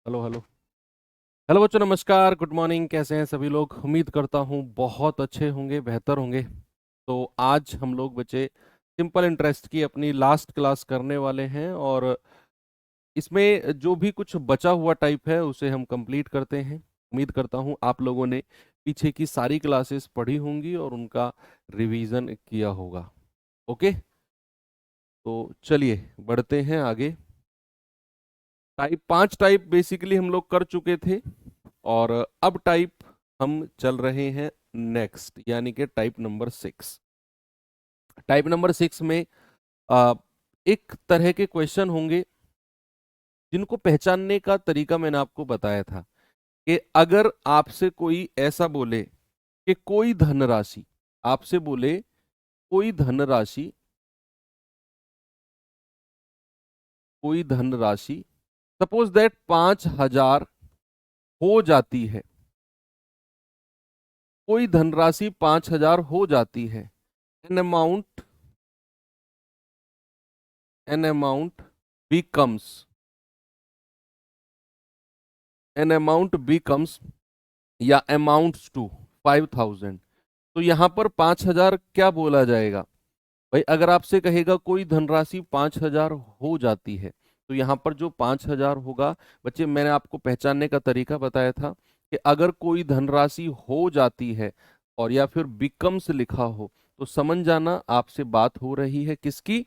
Hello hello. Hello बच्चों, नमस्कार, good morning. कैसे हैं सभी लोग? उम्मीद करता हूँ बहुत अच्छे होंगे, बेहतर होंगे। तो आज हम लोग बच्चे सिंपल इंटरेस्ट की अपनी लास्ट क्लास करने वाले हैं और इसमें जो भी कुछ बचा हुआ टाइप है उसे हम कंप्लीट करते हैं। उम्मीद करता हूँ आप लोगों ने पीछे की सारी क्लासेस पढ़ी होंगी और उनका रिवीजन किया होगा। ओके, तो चलिए बढ़ते हैं आगे। टाइप 5 टाइप बेसिकली हम लोग कर चुके थे और अब टाइप हम चल रहे हैं नेक्स्ट, यानी कि टाइप नंबर 6। टाइप नंबर 6 में आ, एक तरह के क्वेश्चन होंगे जिनको पहचानने का तरीका मैंने आपको बताया था कि अगर आपसे कोई ऐसा बोले कि कोई धनराशि, आपसे बोले कोई धनराशि, कोई धनराशि सपोज दैट 5,000 हो जाती है, कोई धनराशि 5,000 हो जाती है, an amount, an amount becomes, an amount becomes या अमाउंट्स टू 5,000। तो यहां पर 5,000 क्या बोला जाएगा भाई? अगर आपसे कहेगा कोई धनराशि 5,000 हो जाती है, तो यहां पर जो 5,000 होगा, बच्चे मैंने आपको पहचानने का तरीका बताया था कि अगर कोई धनराशि हो जाती है और या फिर बिकम्स लिखा हो तो समझ जाना आपसे बात हो रही है किसकी?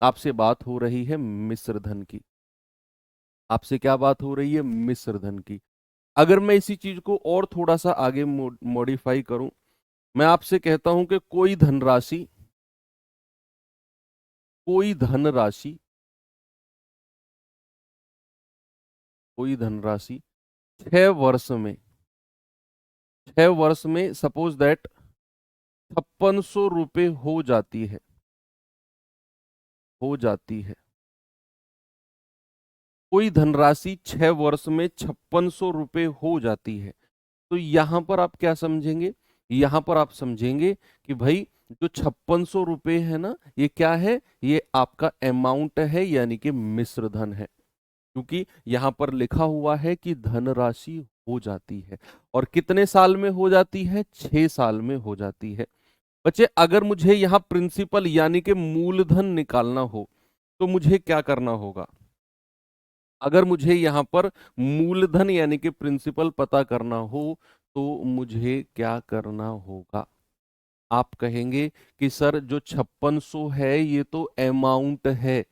आपसे बात हो रही है मिश्र धन की। आपसे क्या बात हो रही है? मिश्र धन की। अगर मैं इसी चीज को और थोड़ा सा आगे मॉडिफाई करूं, मैं आपसे कहता हूं कि कोई धनराशि, कोई धनराशि, कोई धनराशि 6 वर्ष में, 6 वर्ष में सपोज दैट 5600 रुपये हो जाती है, हो जाती है। कोई धनराशि 6 वर्ष में 5600 रुपये हो जाती है। तो यहां पर आप क्या समझेंगे? यहां पर आप समझेंगे कि भाई जो 5600 रुपये है ना, ये क्या है? ये आपका अमाउंट है, यानी कि मिश्र धन है। क्योंकि यहां पर लिखा हुआ है कि धनराशि हो जाती है और कितने साल में हो जाती है? 6 साल में हो जाती है। बच्चे अगर मुझे यहाँ प्रिंसिपल यानी कि मूलधन निकालना हो तो मुझे क्या करना होगा? अगर मुझे यहाँ पर मूलधन यानी कि प्रिंसिपल पता करना हो तो मुझे क्या करना होगा? आप कहेंगे कि सर जो 5600 है ये तो अमाउंट है,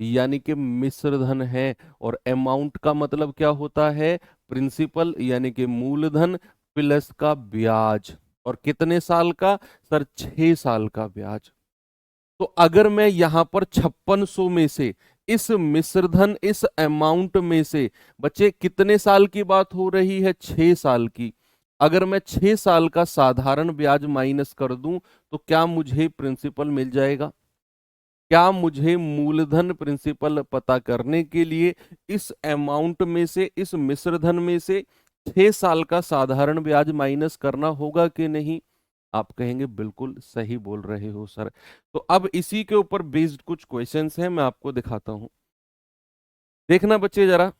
यानी कि मिश्र धन है, और अमाउंट का मतलब क्या होता है? प्रिंसिपल यानी कि मूलधन प्लस का ब्याज। और कितने साल का? सर 6 साल का ब्याज। तो अगर मैं यहां पर 5600 में से इस मिश्रधन, इस अमाउंट में से बच्चे कितने साल की बात हो रही है? 6 साल की। अगर मैं 6 साल का साधारण ब्याज माइनस कर दूं तो क्या मुझे प्रिंसिपल मिल जाएगा? क्या मुझे मूलधन प्रिंसिपल पता करने के लिए इस अमाउंट में से, इस मिश्रधन में से 6 साल का साधारण ब्याज माइनस करना होगा कि नहीं? आप कहेंगे बिल्कुल सही बोल रहे हो सर। तो अब इसी के ऊपर बेस्ड कुछ क्वेश्चंस हैं, मैं आपको दिखाता हूं। देखना बच्चे जरा।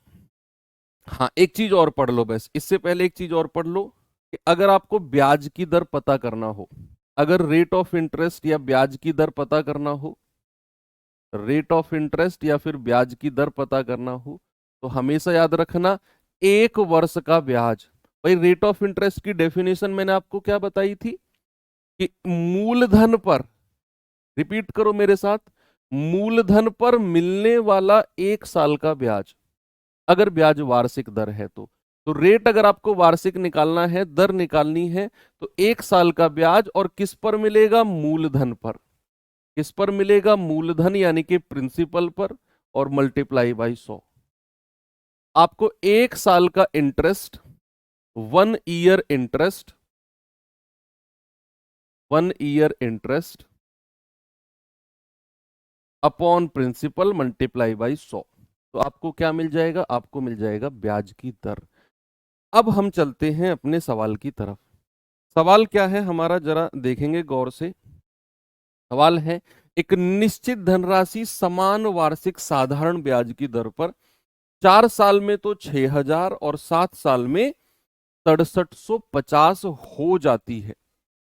हाँ, एक चीज और पढ़ लो, बस इससे पहले एक चीज और पढ़ लो कि अगर आपको ब्याज की दर पता करना हो, अगर रेट ऑफ इंटरेस्ट या ब्याज की दर पता करना हो, रेट ऑफ इंटरेस्ट या फिर ब्याज की दर पता करना हो, तो हमेशा याद रखना 1 वर्ष का ब्याज। भाई रेट ऑफ इंटरेस्ट की डेफिनेशन मैंने आपको क्या बताई थी कि मूलधन पर, रिपीट करो मेरे साथ, मूलधन पर मिलने वाला 1 साल का ब्याज। अगर ब्याज वार्षिक दर है तो रेट अगर आपको वार्षिक निकालना है, दर निकालनी है, तो 1 साल का ब्याज और किस पर मिलेगा? मूलधन पर। किस पर मिलेगा? मूलधन यानी कि प्रिंसिपल पर, और मल्टीप्लाई बाई 100। आपको 1 साल का interest, 1 year interest, 1 year interest upon principal multiply by 100, तो आपको क्या मिल जाएगा? आपको मिल जाएगा ब्याज की दर। अब हम चलते हैं अपने सवाल की तरफ। सवाल क्या है हमारा, जरा देखेंगे गौर से। सवाल है, एक निश्चित धनराशि समान वार्षिक साधारण ब्याज की दर पर 4 साल में तो 6,000 और 7 साल में 6750 हो जाती है।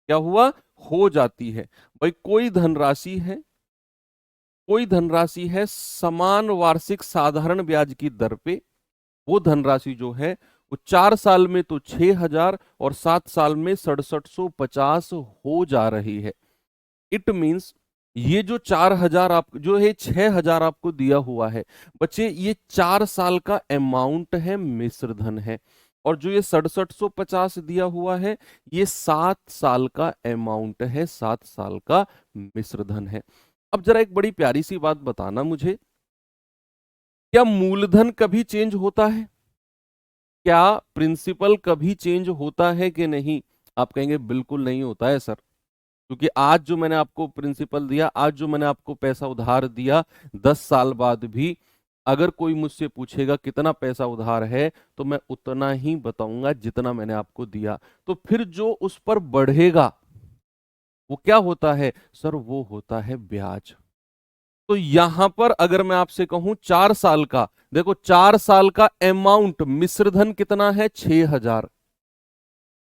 क्या हुआ? हो जाती है। भाई कोई धनराशि है समान वार्षिक साधारण ब्याज की दर पे, वो धनराशि जो है वो 4 साल में तो 6,000 और 7 साल में 6750 हो जा रही है। इट मीन्स ये जो 4,000 आप जो है 6,000 आपको दिया हुआ है बच्चे, ये 4 साल का अमाउंट है, मिश्र धन है। और जो ये 6750 दिया हुआ है ये 7 साल का अमाउंट है, 7 साल का मिश्र धन है। अब जरा एक बड़ी प्यारी सी बात बताना मुझे, क्या मूलधन कभी चेंज होता है? क्या प्रिंसिपल कभी चेंज होता है कि नहीं? आप कहेंगे बिल्कुल नहीं होता है सर, क्योंकि आज जो मैंने आपको प्रिंसिपल दिया, आज जो मैंने आपको पैसा उधार दिया, 10 साल बाद भी अगर कोई मुझसे पूछेगा कितना पैसा उधार है तो मैं उतना ही बताऊंगा जितना मैंने आपको दिया। तो फिर जो उस पर बढ़ेगा वो क्या होता है सर? वो होता है ब्याज। तो यहां पर अगर मैं आपसे कहूं 4 साल का, देखो 4 साल का अमाउंट मिश्रधन कितना है? 6,000।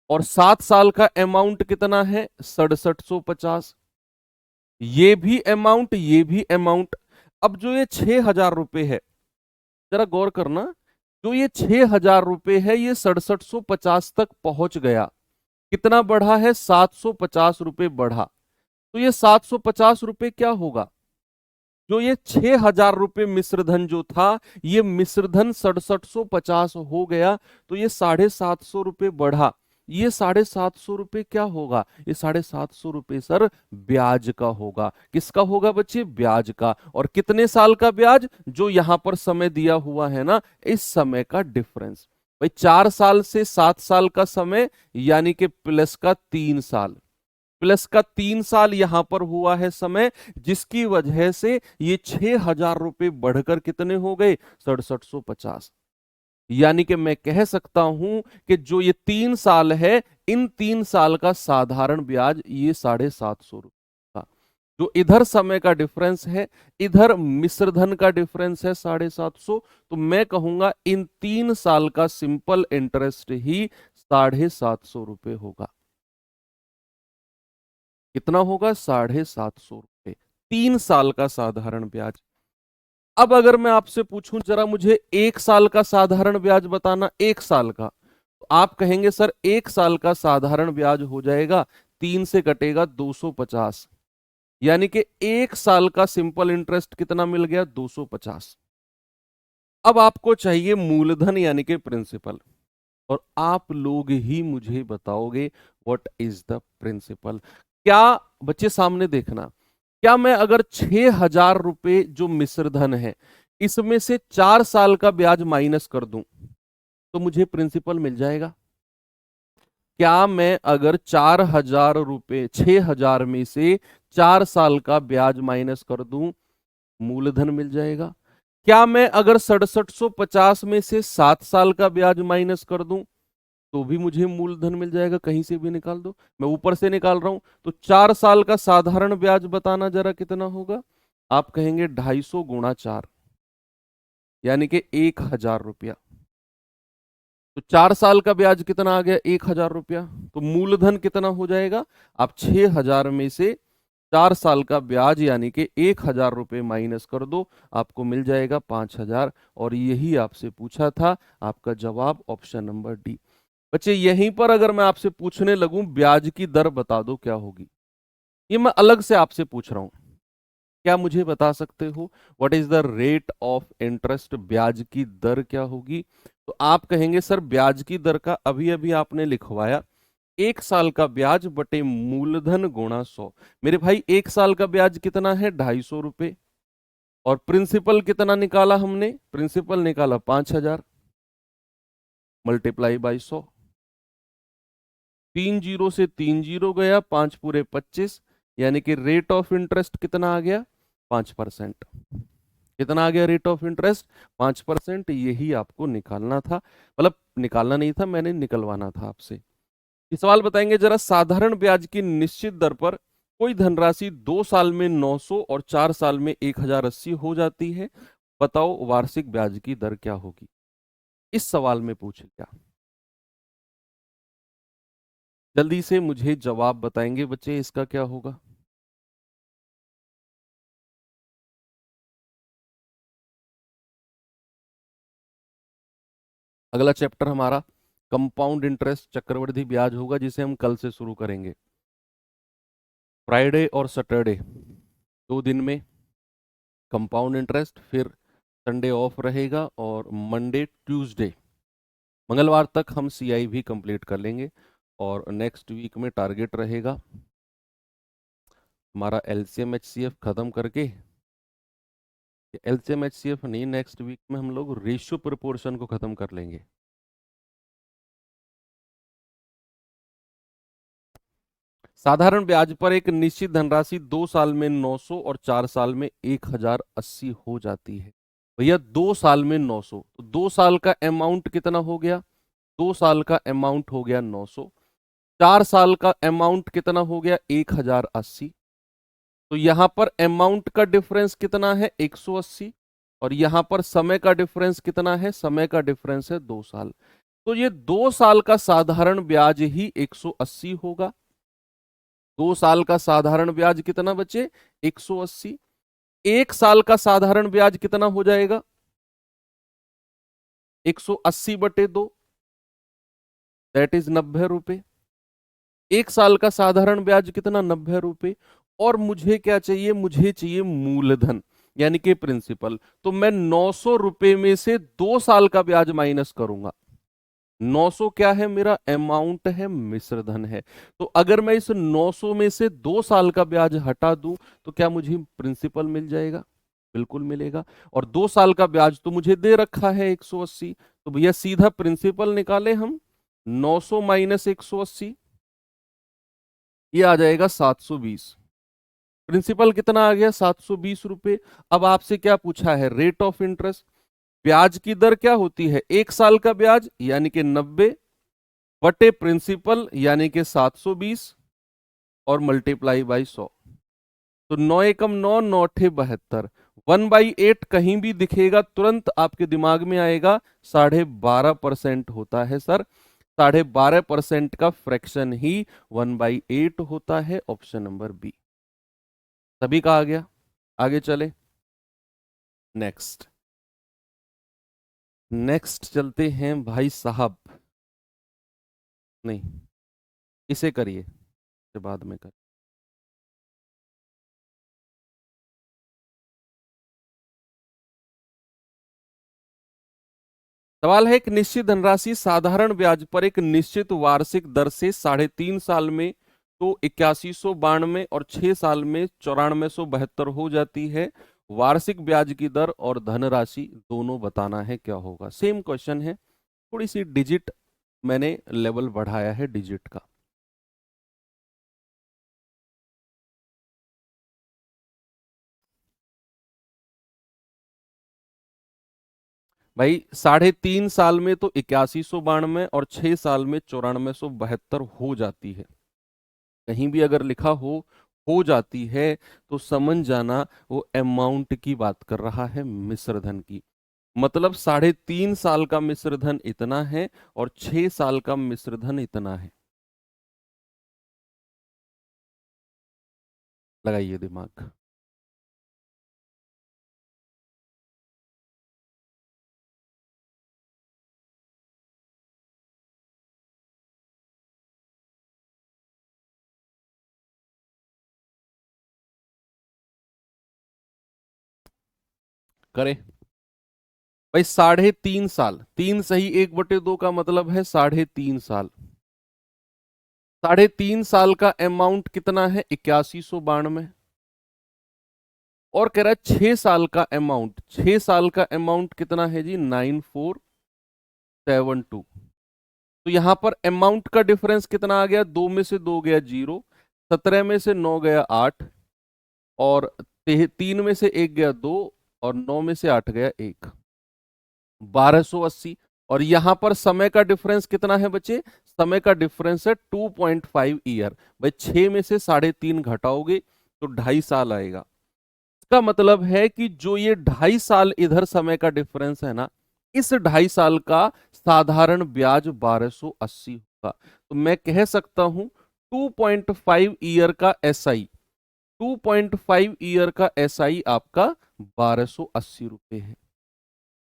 और 7 साल का अमाउंट कितना है? 6750। ये भी अमाउंट, ये भी अमाउंट। अब जो ये 6,000 रुपए है, जरा गौर करना, जो ये 6,000 रुपए है ये 6750 तक पहुंच गया। कितना बढ़ा है? 750 रुपए बढ़ा। तो ये 750 रुपए क्या होगा? जो ये 6,000 रुपए मिश्रधन जो था, ये मिश्रधन 6750 हो गया। तो ये 750 रुपए बढ़ा। ये 750 रुपए क्या होगा? ये 750 रुपए सर ब्याज का होगा। किसका होगा बच्चे? ब्याज का। और कितने साल का ब्याज? जो यहां पर समय दिया हुआ है ना, इस समय का डिफरेंस। भाई 4 साल से 7 साल का समय, यानी कि प्लस का 3 साल, प्लस का 3 साल यहां पर हुआ है समय, जिसकी वजह से ये 6,000 रुपए बढ़कर कितने हो गए? 6750। यानी कि मैं कह सकता हूं कि जो ये 3 साल है, इन 3 साल का साधारण ब्याज ये 750 रुपए का। जो इधर समय का डिफरेंस है, इधर मिश्रधन का डिफरेंस है 750, तो मैं कहूंगा इन 3 साल का सिंपल इंटरेस्ट ही 750 रुपए होगा। कितना होगा? 750 रुपए, 3 साल का साधारण ब्याज। अब अगर मैं आपसे पूछूं जरा मुझे 1 साल का साधारण ब्याज बताना, 1 साल का, तो आप कहेंगे सर 1 साल का साधारण ब्याज हो जाएगा, 3 से कटेगा 250, यानी कि 1 साल का सिंपल इंटरेस्ट कितना मिल गया? 250। अब आपको चाहिए मूलधन यानी कि प्रिंसिपल, और आप लोग ही मुझे बताओगे व्हाट इज द प्रिंसिपल। क्या बच्चे सामने देखना, क्या मैं अगर 6,000 रुपए जो मिश्रधन है इसमें से 4 साल का ब्याज माइनस कर दूं तो मुझे प्रिंसिपल मिल जाएगा? क्या मैं अगर 4,000 रुपए 6,000 में से 4 साल का ब्याज माइनस कर दूं, मूलधन मिल जाएगा? क्या मैं अगर 6750 में से 7 साल का ब्याज माइनस कर दूं तो भी मुझे मूलधन मिल जाएगा? कहीं से भी निकाल दो, मैं ऊपर से निकाल रहा हूं। तो 4 साल का साधारण ब्याज बताना जरा कितना होगा? आप कहेंगे 250 गुणा 4, यानी कि 1,000 रुपया। तो 4 साल का ब्याज कितना आ गया? 1,000 रुपया। तो मूलधन कितना हो जाएगा? आप 6,000 में से 4 साल का ब्याज यानी कि 1,000 रुपये माइनस कर दो, आपको मिल जाएगा 5,000। और यही आपसे पूछा था, आपका जवाब ऑप्शन नंबर डी। बच्चे यहीं पर अगर मैं आपसे पूछने लगूं ब्याज की दर बता दो क्या होगी, ये मैं अलग से आपसे पूछ रहा हूं, क्या मुझे बता सकते हो what is the rate of interest? ब्याज की दर क्या होगी? तो आप कहेंगे सर ब्याज की दर का अभी अभी आपने लिखवाया 1 साल का ब्याज बटे मूलधन गुणा 100। मेरे भाई 1 साल का ब्याज कितना है? 250 रुपए। और प्रिंसिपल कितना निकाला हमने? प्रिंसिपल निकाला 5,000, मल्टीप्लाई बाई 100। 3 जीरो से 3 जीरो गया, 5 पूरे 25, यानी कि रेट ऑफ इंटरेस्ट कितना आ गया? 5%। कितना आ गया रेट ऑफ इंटरेस्ट? 5%। यही आपको निकालना था, मतलब निकालना नहीं था, मैंने निकलवाना था आपसे। ये सवाल बताएंगे जरा, साधारण ब्याज की निश्चित दर पर कोई धनराशि 2 साल में 900 और 4 साल में 1,080 हो जाती है। बताओ वार्षिक ब्याज की दर क्या होगी। इस सवाल में पूछ लिया। जल्दी से मुझे जवाब बताएंगे बच्चे, इसका क्या होगा। अगला चैप्टर हमारा कंपाउंड इंटरेस्ट, चक्रवृद्धि ब्याज होगा, जिसे हम कल से शुरू करेंगे। फ्राइडे और सैटरडे 2 दिन में कंपाउंड इंटरेस्ट, फिर संडे ऑफ रहेगा और मंडे ट्यूसडे मंगलवार तक हम सीआई भी कंप्लीट कर लेंगे। और नेक्स्ट वीक में टारगेट रहेगा हमारा एलसीएम एचसीएफ खत्म करके, एलसीएम एचसीएफ नहीं, नेक्स्ट वीक में हम लोग रेशियो प्रोपोर्शन को खत्म कर लेंगे। साधारण ब्याज पर एक निश्चित धनराशि 2 साल में 900 और 4 साल में 1080 हो जाती है। भैया 2 साल में 900, तो 2 साल का अमाउंट कितना हो गया, 2 साल का अमाउंट हो गया 900, 4 साल का अमाउंट कितना हो गया 1080। तो यहां पर अमाउंट का डिफरेंस कितना है 180, और यहां पर समय का डिफरेंस कितना है, समय का डिफरेंस है 2 साल। तो ये 2 साल का साधारण ब्याज ही 180 होगा। 2 साल का साधारण ब्याज कितना बचे 180। 1 साल का साधारण ब्याज कितना हो जाएगा 180/2, दैट इज 90 रुपए। 1 साल का साधारण ब्याज कितना 90 रुपए। और मुझे क्या चाहिए, मुझे चाहिए मूलधन यानी कि प्रिंसिपल। तो मैं 900 रुपए में से 2 साल का ब्याज माइनस करूंगा। 900 क्या है मेरा अमाउंट है, मिश्र धन है। तो अगर मैं इस 900 में से 2 साल का ब्याज हटा दूं तो क्या मुझे प्रिंसिपल मिल जाएगा, बिल्कुल मिलेगा। और 2 साल का ब्याज तो मुझे दे रखा है 180, तो भैया सीधा प्रिंसिपल निकाले हम, 900 माइनस 180, ये आ जाएगा 720। प्रिंसिपल कितना आ गया 720 रुपए। अब आपसे क्या पूछा है, रेट ऑफ इंटरेस्ट, ब्याज की दर क्या होती है, 1 साल का ब्याज यानी कि 90 बटे प्रिंसिपल यानी कि 720 और मल्टीप्लाई बाई 100। तो 9 एकम 9, 9 × 8 = 72। 1/8 कहीं भी दिखेगा तुरंत आपके दिमाग में आएगा 12.5% होता है सर। 12.5% का फ्रैक्शन ही 1/8 होता है। ऑप्शन नंबर बी सभी का आ गया। आगे चले, नेक्स्ट नेक्स्ट चलते हैं भाई साहब। नहीं, इसे करिए, इसे बाद में कर। सवाल है, एक निश्चित धनराशि साधारण ब्याज पर एक निश्चित वार्षिक दर से 3.5 साल में तो 8192 और 6 साल में 9472 हो जाती है। वार्षिक ब्याज की दर और धनराशि दोनों बताना है, क्या होगा। सेम क्वेश्चन है, थोड़ी सी डिजिट मैंने लेवल बढ़ाया है डिजिट का। भाई 3.5 साल में तो 8192 और 6 साल में 9472 हो जाती है। कहीं भी अगर लिखा हो जाती है तो समझ जाना वो अमाउंट की बात कर रहा है, मिश्र धन की। मतलब 3.5 साल का मिश्र धन इतना है और 6 साल का मिश्र धन इतना है। लगाइए दिमाग। करें भाई, 3.5 साल, 3 सही 1/2 का मतलब है 3.5 साल। 3.5 साल का अमाउंट कितना है 8192, और कह रहा है 6 साल का अमाउंट, 6 साल का अमाउंट कितना है जी 9472। तो यहां पर अमाउंट का डिफरेंस कितना आ गया, 2 में से 2 गया 0, 17 में से 9 गया 8, और 3 में से 1 गया 2, और 9 में से 8 गया 1, 1280। और यहां पर समय का डिफरेंस कितना है बच्चे, समय का डिफरेंस है 2.5 ईयर। भाई 6 में से 3.5 घटाओगे तो 2.5 साल आएगा। इसका मतलब है कि जो ये 2.5 साल इधर समय का डिफरेंस है ना, इस 2.5 साल का साधारण ब्याज 1280 होगा। तो मैं कह सकता हूं 2.5 ईयर का एसआई, 2.5 ईयर का एसआई आपका 1280 रुपए है।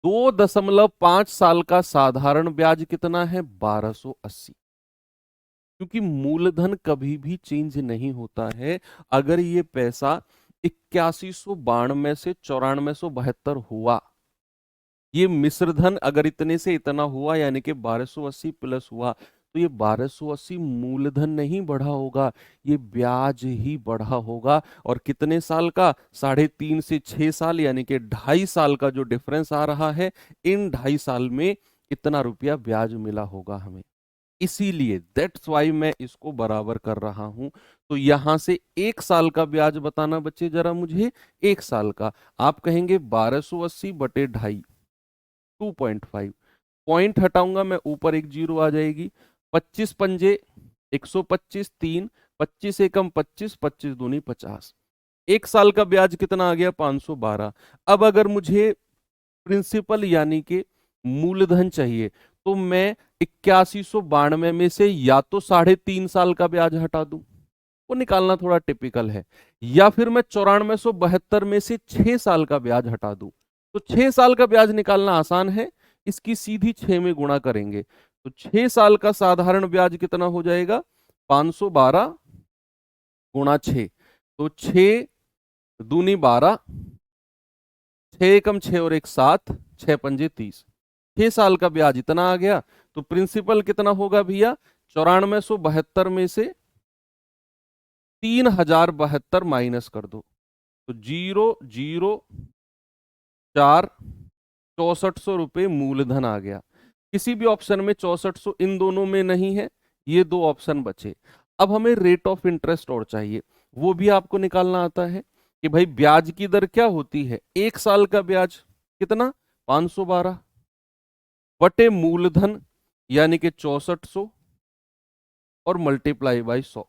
2.5 साल का साधारण ब्याज कितना है? 1280। क्योंकि मूलधन कभी भी चेंज नहीं होता है। अगर ये पैसा 8192 से 9472 हुआ, ये मिश्रधन अगर इतने से इतना हुआ यानी कि 1280 प्लस हुआ, तो ये 1280 मूलधन नहीं बढ़ा होगा, ये ब्याज ही बढ़ा होगा। और कितने साल का? 3.5 से 6 साल, यानी कि 2.5 साल का जो डिफरेंस आ रहा है, इन 2.5 साल में इतना रुपया ब्याज मिला होगा हमें। इसीलिए दैट्स वाई मैं इसको बराबर कर रहा हूं। तो यहां से 1 साल का ब्याज बताना बच्चे जरा मुझे। 1 साल का आप कहेंगे 1280 बटे 2.5, 2.5। पॉइंट हटाऊंगा मैं, ऊपर एक जीरो आ जाएगी। 25 पंजे 125, 3 25 एकम 25, 25 दूनी 50। 1 साल का ब्याज कितना आ गया? 512। अब अगर मुझे प्रिंसिपल यानी कि मूलधन चाहिए, तो मैं 8192 में से या तो 3.5 साल का ब्याज हटा दूं, वो निकालना थोड़ा टिपिकल है, या फिर मैं 9472 में से 6 साल का ब्याज हटा दूं। तो 6 साल का ब्याज निकालना आसान है, इसकी सीधी 6 में गुणा करेंगे। तो 6 साल का साधारण ब्याज कितना हो जाएगा? 512 गुणा 6, तो 6 दूनी 12, 6 एकम 6 और 1 7, 6 पंजे 30। 6 साल का ब्याज इतना आ गया। तो प्रिंसिपल कितना होगा भैया? 9472 में से 3072 माइनस कर दो, तो 004 6400 रुपये मूलधन आ गया। किसी भी ऑप्शन में 6400 इन दोनों में नहीं है, ये दो ऑप्शन बचे। अब हमें रेट ऑफ इंटरेस्ट और चाहिए, वो भी आपको निकालना आता है कि भाई ब्याज की दर क्या होती है। 1 साल का ब्याज कितना? 512 बटे मूलधन यानी कि 6400 और मल्टीप्लाई बाई 100।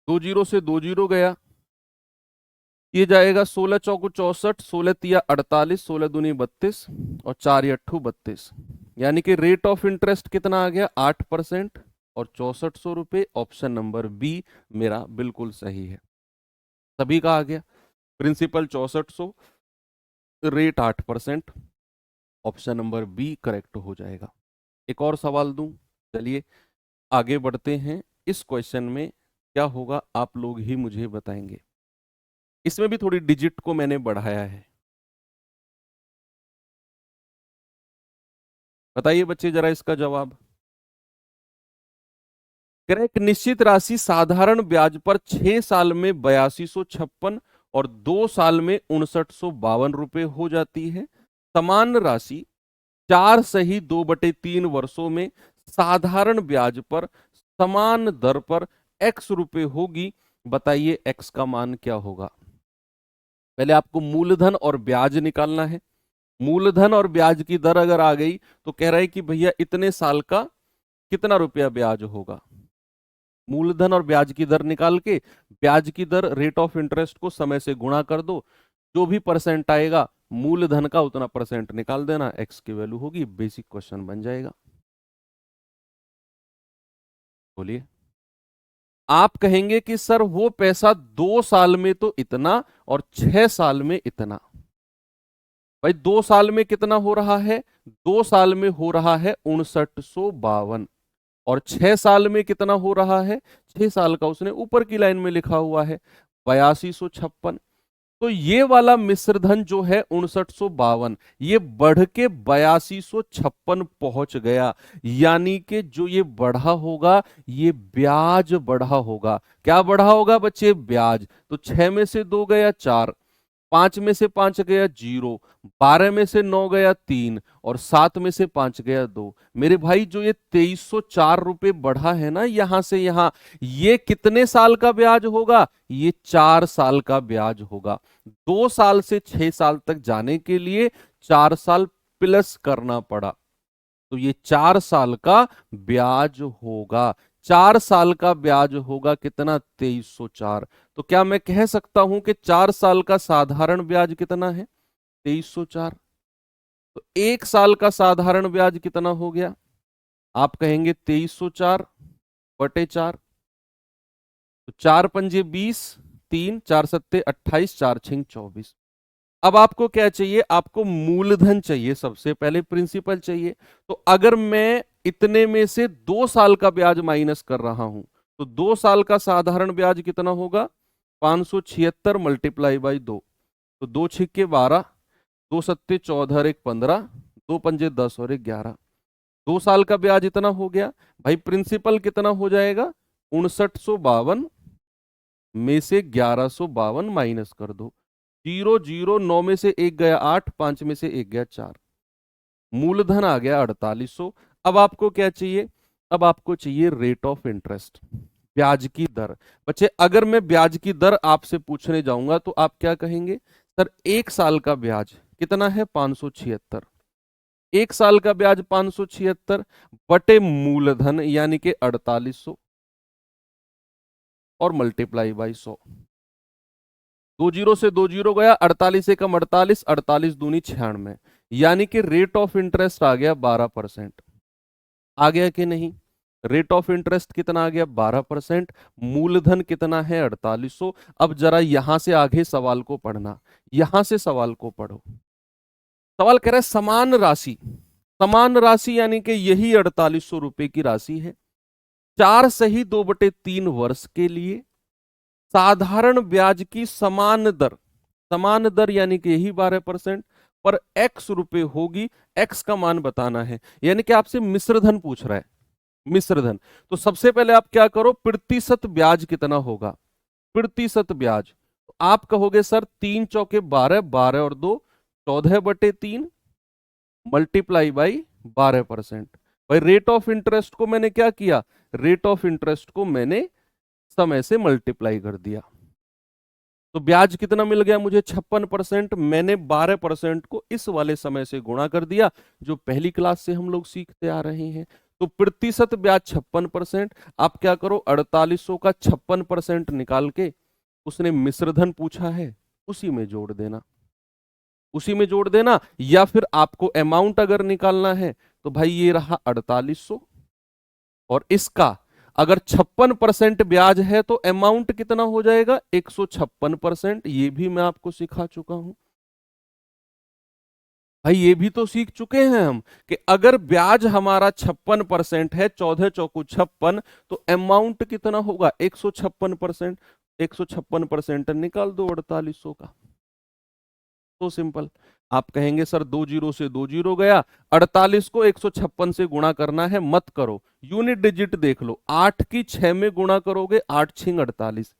2 जीरो से 2 जीरो गया, ये जाएगा 16 चौको 64, 16 तिया 48, 16 दूनी 32 और 4 अट्ठू 32। यानी कि रेट ऑफ इंटरेस्ट कितना आ गया? 8% और 6400 रुपये। ऑप्शन नंबर बी मेरा बिल्कुल सही है। सभी का आ गया। Principal 6400, rate 8%, option number B correct हो जाएगा। एक और सवाल दूं, चलिए आगे बढ़ते हैं। इस क्वेश्चन में क्या होगा आप लोग ही मुझे बताएंगे। इसमें भी थोड़ी डिजिट को मैंने बढ़ाया है। बताइए बच्चे जरा इसका जवाब। एक निश्चित राशि साधारण ब्याज पर 6 साल में 8256 और 2 साल में 5952 रुपए हो जाती है। समान राशि 4 सही 2/3 वर्षों में साधारण ब्याज पर समान दर पर x रुपए होगी। बताइए x का मान क्या होगा। पहले आपको मूलधन और ब्याज निकालना है। मूलधन और ब्याज की दर अगर आ गई तो कह रहा है कि भैया इतने साल का कितना रुपया ब्याज होगा। मूलधन और ब्याज की दर निकाल के ब्याज की दर रेट ऑफ इंटरेस्ट को समय से गुणा कर दो, जो भी परसेंट आएगा मूलधन का उतना परसेंट निकाल देना, एक्स की वैल्यू होगी, बेसिक क्वेश्चन बन जाएगा। बोलिए। आप कहेंगे कि सर वो पैसा 2 साल में तो इतना और 6 साल में इतना। भाई 2 साल में कितना हो रहा है? 2 साल में हो रहा है 5952 और 6 साल में कितना हो रहा है? 6 साल का उसने ऊपर की लाइन में लिखा हुआ है 8256। तो ये वाला मिश्रधन जो है 5952, ये बढ़ के 8256 पहुंच गया। यानी कि जो ये बढ़ा होगा ये ब्याज बढ़ा होगा। क्या बढ़ा होगा बच्चे? ब्याज। तो 6 में से 2 गया 4, 5 में से 5 गया 0, 12 में से 9 गया 3 और 7 में से 5 गया 2। मेरे भाई जो ये 2304 रुपए बढ़ा है ना यहां से यहां, ये कितने साल का ब्याज होगा? ये 4 साल का ब्याज होगा। 2 साल से 6 साल तक जाने के लिए 4 साल प्लस करना पड़ा, तो ये 4 साल का ब्याज होगा। 4 साल का ब्याज होगा कितना? 2304। तो क्या मैं कह सकता हूं कि 4 साल का साधारण ब्याज कितना है? 2304। तो 1 साल का साधारण ब्याज कितना हो गया? आप कहेंगे 2304 बटे 4। तो 4 पंजे 20, 3 4 सत्ते 28, 4 छिंग 24। अब आपको क्या चाहिए? आपको मूलधन चाहिए, सबसे पहले प्रिंसिपल चाहिए। तो अगर मैं इतने में से 2 साल का ब्याज माइनस कर रहा हूं, तो 2 साल का साधारण ब्याज कितना होगा? 576 मल्टीप्लाई बाई 2। तो 2 छिक्के 12, 2 सत्ते 14 और 1 15, 2 पंजे 10 और 1 11। 2 साल का ब्याज इतना हो गया। भाई प्रिंसिपल कितना हो जाएगा? 5952 में से 1152 माइनस कर दो। 0 0 9 में से 1 गया 8, 5 में से 1 गया 4। मूलधन आ गया 4800। अब आपको क्या चाहिए? अब आपको चाहिए रेट ऑफ इंटरेस्ट, ब्याज की दर। बच्चे अगर मैं ब्याज की दर आपसे पूछने जाऊंगा तो आप क्या कहेंगे? सर 1 साल का ब्याज कितना है? 576। 1 साल का ब्याज 576 बटे मूलधन यानी कि 4800 और मल्टीप्लाई बाई 100। 2 जीरो से 2 जीरो गया, 48 एकम 48, 48 दूनी 96, यानी कि रेट ऑफ इंटरेस्ट आ गया 12%। आ गया कि नहीं? रेट ऑफ इंटरेस्ट कितना आ गया? 12%। मूलधन कितना है? 4800। अब जरा यहां से आगे सवाल को पढ़ना, यहां से सवाल को पढ़ो। सवाल कह रहा है समान राशि, समान राशि यानी कि यही 4800 रुपए की राशि है, 4 सही 2/3 वर्ष के लिए साधारण ब्याज की समान दर, समान दर यानी कि यही 12% पर एक्स रुपए होगी। एक्स का मान बताना है, यानी कि आपसे मिश्र धन पूछ रहा है, मिश्र धन। तो सबसे पहले आप क्या करो? प्रतिशत ब्याज कितना होगा? प्रतिशत ब्याज तो आप कहोगे सर 3 चौके 12, 12 और 2 14/3 मल्टीप्लाई बाई 12%। भाई रेट ऑफ इंटरेस्ट को मैंने क्या किया? रेट ऑफ इंटरेस्ट को मैंने समय से मल्टीप्लाई कर दिया। तो ब्याज कितना मिल गया मुझे? 56%। मैंने 12% को इस वाले समय से गुणा कर दिया, जो पहली क्लास से हम लोग सीखते आ रहे हैं। तो प्रतिशत ब्याज 56%। आप क्या करो? 4800 का 56% निकाल के, उसने मिश्रधन पूछा है उसी में जोड़ देना, उसी में जोड़ देना। या फिर आपको अमाउंट अगर निकालना है तो भाई ये रहा 4800, और इसका अगर 56% ब्याज है तो अमाउंट कितना हो जाएगा? 156%। ये भी मैं आपको सिखा चुका हूं भाई, ये भी तो सीख चुके हैं हम कि अगर ब्याज हमारा 56% है, 14 चौकू 56, तो अमाउंट कितना होगा? 156%। 156% निकाल दो 4800 का, तो सिंपल। आप कहेंगे सर 2 जीरो से 2 जीरो गया, 48 को 156 से गुणा करना है, मत करो, यूनिट डिजिट देख लो, 8 की 6 में गुणा करोगे, 8 छिंग 48,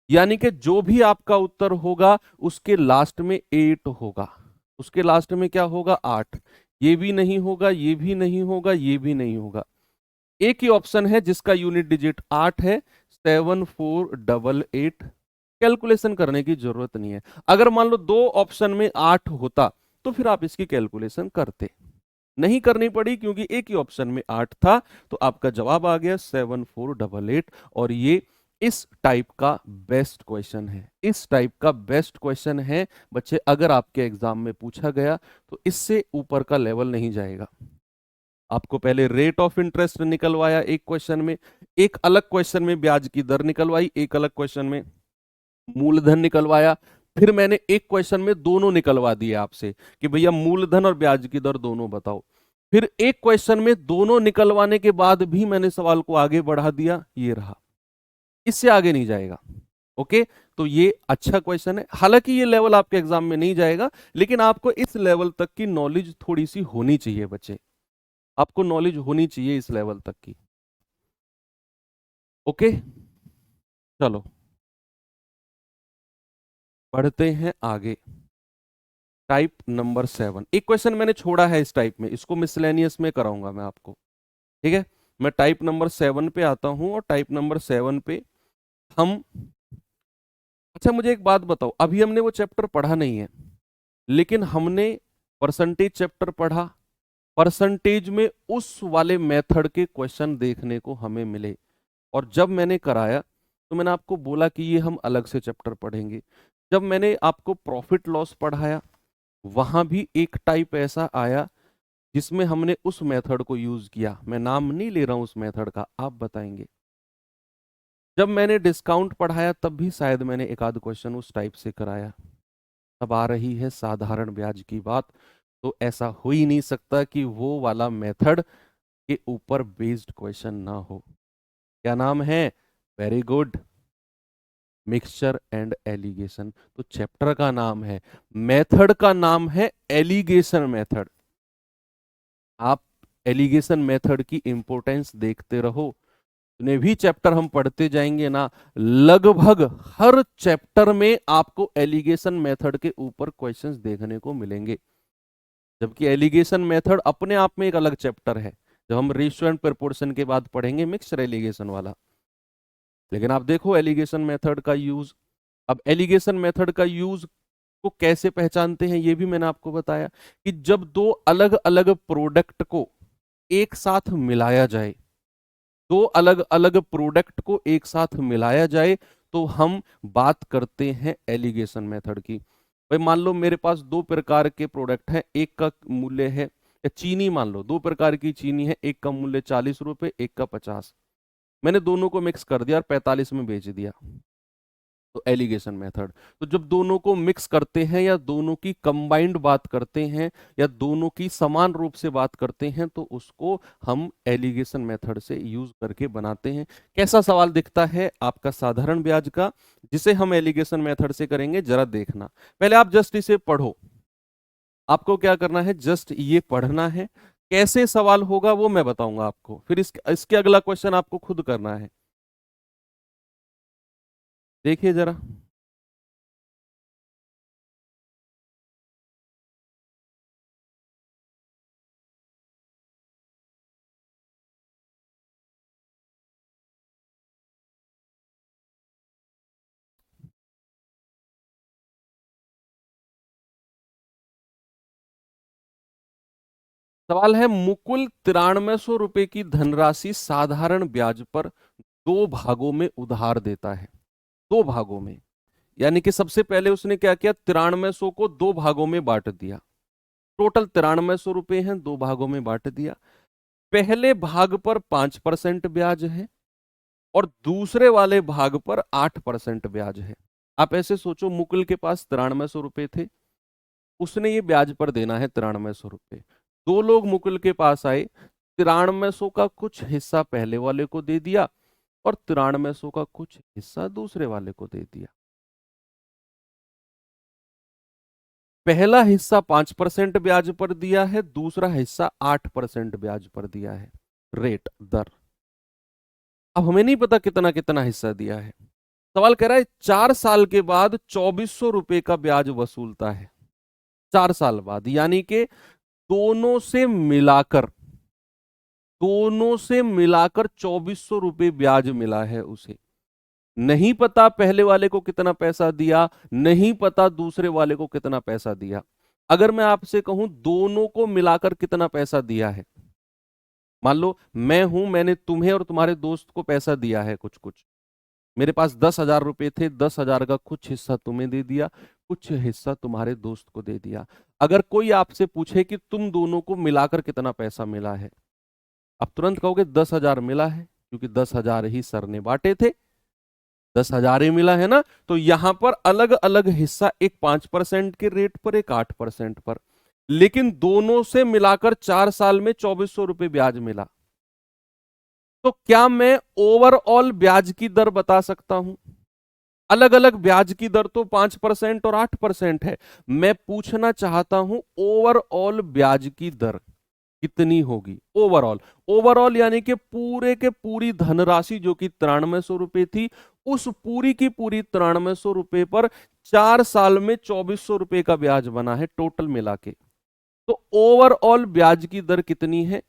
यानी कि जो भी आपका उत्तर होगा उसके लास्ट में 8 होगा, उसके लास्ट में क्या होगा? 8। ये भी नहीं होगा, ये भी नहीं होगा, ये भी नहीं होगा। एक ही ऑप्शन है जिसका यूनिट डिजिट 8 है, 7488। कैलकुलेशन करने की जरूरत नहीं है। अगर मान लो दो ऑप्शन में 8 होता तो फिर आप इसकी कैलकुलेशन करते, नहीं करनी पड़ी क्योंकि एक ही ऑप्शन में 8 था। तो आपका जवाब आ गया 7488। और ये इस टाइप का बेस्ट क्वेश्चन है, इस टाइप का बेस्ट क्वेश्चन है बच्चे। अगर आपके एग्जाम में पूछा गया तो इससे ऊपर का लेवल नहीं जाएगा। आपको पहले रेट ऑफ इंटरेस्ट निकलवाया एक क्वेश्चन में, एक अलग क्वेश्चन में ब्याज की दर निकलवाई, एक अलग क्वेश्चन में मूलधन निकलवाया, फिर मैंने एक क्वेश्चन में दोनों निकलवा दिए आपसे कि भैया मूलधन और ब्याज की दर दोनों बताओ। फिर एक क्वेश्चन में दोनों निकलवाने के बाद भी मैंने सवाल को आगे बढ़ा दिया, ये रहा, इससे आगे नहीं जाएगा। ओके, तो ये अच्छा क्वेश्चन है। हालांकि ये लेवल आपके एग्जाम में नहीं जाएगा, लेकिन आपको इस लेवल तक की नॉलेज थोड़ी सी होनी चाहिए बच्चे, आपको नॉलेज होनी चाहिए इस लेवल तक की। ओके, चलो बढ़ते हैं आगे। टाइप नंबर 7, एक क्वेश्चन मैंने छोड़ा है इस टाइप में, इसको मिसलेनियस में कराऊंगा मैं आपको, ठीक है। मैं टाइप नंबर 7 पे आता हूं, और टाइप नंबर 7 पे हम, अच्छा मुझे एक बात बताओ, अभी हमने वो चैप्टर पढ़ा नहीं है, लेकिन हमने परसेंटेज चैप्टर पढ़ा। परसेंटेज में उस वाले मेथड के क्वेश्चन देखने को हमें मिले, और जब मैंने कराया तो मैंने आपको बोला कि ये हम अलग से चैप्टर पढ़ेंगे। जब मैंने आपको प्रॉफिट लॉस पढ़ाया, वहां भी एक टाइप ऐसा आया जिसमें हमने उस मेथड को यूज किया। मैं नाम नहीं ले रहा हूं उस मेथड का, आप बताएंगे। जब मैंने डिस्काउंट पढ़ाया तब भी शायद मैंने एक आध क्वेश्चन उस टाइप से कराया। अब आ रही है साधारण ब्याज की बात। तो ऐसा हो ही नहीं सकता कि वो वाला मेथड के ऊपर बेस्ड क्वेश्चन ना हो। क्या नाम है? Very good, mixture and allegation. तो चैप्टर का नाम है, मेथड का नाम है एलिगेशन मेथड। आप एलिगेशन मेथड की इंपॉर्टेंस देखते रहो। जितने भी चैप्टर हम पढ़ते जाएंगे ना, लगभग हर चैप्टर में आपको एलिगेशन मेथड के ऊपर क्वेश्चंस देखने को मिलेंगे। जबकि एलिगेशन मेथड अपने आप में एक अलग चैप्टर है, जब हम रेशियो एंड प्रोपोर्शन के बाद पढ़ेंगे मिक्सड एलिगेशन वाला। लेकिन आप देखो एलिगेशन मेथड का यूज। अब एलिगेशन मेथड का यूज को कैसे पहचानते हैं ये भी मैंने आपको बताया, कि जब दो अलग अलग प्रोडक्ट को एक साथ मिलाया जाए, दो अलग अलग प्रोडक्ट को एक साथ मिलाया जाए, तो हम बात करते हैं एलिगेशन मेथड की। भाई मान लो मेरे पास दो प्रकार के प्रोडक्ट हैं, एक का मूल्य है, या चीनी मान लो, दो प्रकार की चीनी है, एक का मूल्य 40 रुपए, एक का 50। मैंने दोनों को मिक्स कर दिया और 45 में बेच दिया। तो एलिगेशन मेथड। तो जब दोनों को मिक्स करते हैं या दोनों की कंबाइंड बात करते हैं या दोनों की समान रूप से बात करते हैं, तो उसको हम एलिगेशन मेथड से यूज करके बनाते हैं। कैसा सवाल दिखता है आपका साधारण ब्याज का, जिसे हम एलिगेशन मेथड से करेंगे, जरा देखना। पहले आप जस्ट इसे पढ़ो। आपको क्या करना है, जस्ट ये पढ़ना है। कैसे सवाल होगा वो मैं बताऊंगा आपको, फिर इसके अगला क्वेश्चन आपको खुद करना है। देखिए जरा। सवाल है, मुकुल 9300 रुपए की धनराशि साधारण ब्याज पर दो भागों में उधार देता है। दो भागों में, यानी कि सबसे पहले उसने क्या किया, 9300 को दो भागों में बांट दिया। टोटल 9300 रुपए हैं, दो भागों में बांट दिया। पहले भाग पर 5% ब्याज है और दूसरे वाले भाग पर 8% ब्याज है। आप ऐसे सोचो, मुकुल के पास 9300 रुपए थे, उसने ये ब्याज पर देना है 9300 रुपए। दो लोग मुकुल के पास आए, 9300 का कुछ हिस्सा पहले वाले को दे दिया और 9300 का कुछ हिस्सा दूसरे वाले को दे दिया। पहला हिस्सा 5% ब्याज पर दिया है, दूसरा हिस्सा 8% ब्याज पर दिया है। रेट, दर। अब हमें नहीं पता कितना कितना हिस्सा दिया है। सवाल कह रहा है 4 साल के बाद 2400 रुपए का ब्याज वसूलता है। 4 साल बाद, यानी कि दोनों से मिलाकर, दोनों से मिलाकर 2400 रुपए ब्याज मिला है उसे। नहीं पता पहले वाले को कितना पैसा दिया, नहीं पता दूसरे वाले को कितना पैसा दिया। अगर मैं आपसे कहूं दोनों को मिलाकर कितना पैसा दिया है, मान लो मैं हूं, मैंने तुम्हें और तुम्हारे दोस्त को पैसा दिया है कुछ कुछ। मेरे पास 10,000 रुपए थे, 10,000 का कुछ हिस्सा तुम्हें दे दिया, कुछ हिस्सा तुम्हारे दोस्त को दे दिया। अगर कोई आपसे पूछे कि तुम दोनों को मिलाकर कितना पैसा मिला है, आप तुरंत कहोगे 10,000 मिला है, क्योंकि 10,000 ही सर ने बांटे थे। 10,000 ही मिला है ना। तो यहां पर अलग अलग हिस्सा, एक 5% के रेट पर, एक 8% पर, लेकिन दोनों से मिलाकर 4 साल में 2400 रुपए ब्याज मिला। तो क्या मैं ओवरऑल ब्याज की दर बता सकता हूं? अलग अलग ब्याज की दर तो 5% और 8% है। मैं पूछना चाहता हूं ओवरऑल ब्याज की दर कितनी होगी। ओवरऑल, ओवरऑल यानी कि पूरे के पूरी धनराशि जो कि 9300 रुपए थी, उस पूरी की पूरी 9300 रुपए पर 4 साल में 2400 रुपए का ब्याज बना है टोटल मिला के। तो ओवरऑल ब्याज की दर कितनी है,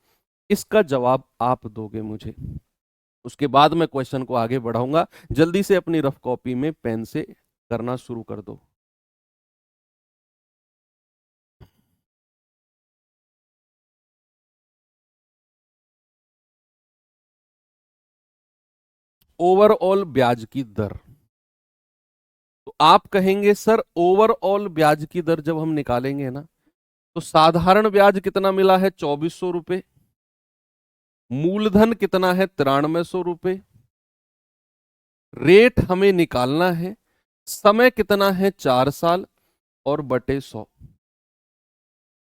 इसका जवाब आप दोगे मुझे। उसके बाद मैं क्वेश्चन को आगे बढ़ाऊंगा। जल्दी से अपनी रफ कॉपी में पेन से करना शुरू कर दो। ओवरऑल ब्याज की दर। तो आप कहेंगे सर ओवरऑल ब्याज की दर जब हम निकालेंगे ना, तो साधारण ब्याज कितना मिला है 2400 रुपए, मूलधन कितना है 9300 रुपए, रेट हमें निकालना है, समय कितना है 4 साल, और बटे 100।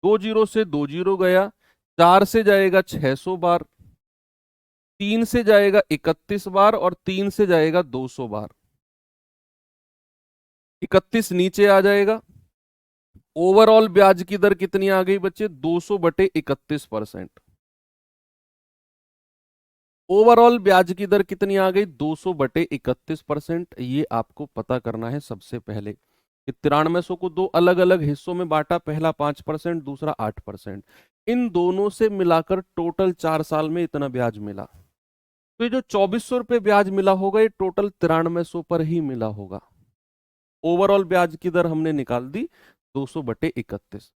2 जीरो से 2 जीरो गया, 4 से जाएगा 600 बार, 3 से जाएगा 31 बार, और 3 से जाएगा 200 बार। 31 नीचे आ जाएगा। ओवरऑल ब्याज की दर कितनी आ गई बच्चे? 200/31%। ओवरऑल ब्याज की दर कितनी आ गई? 200/31%। ये आपको पता करना है सबसे पहले कि 9300 को दो अलग अलग हिस्सों में बांटा, पहला 5%, दूसरा 8%। इन दोनों से मिलाकर टोटल 4 साल में इतना ब्याज मिला। तो ये जो 2400 रुपये ब्याज मिला होगा, ये टोटल 9300 पर ही मिला होगा। ओवरऑल ब्याज की दर हमने निकाल दी 200/31।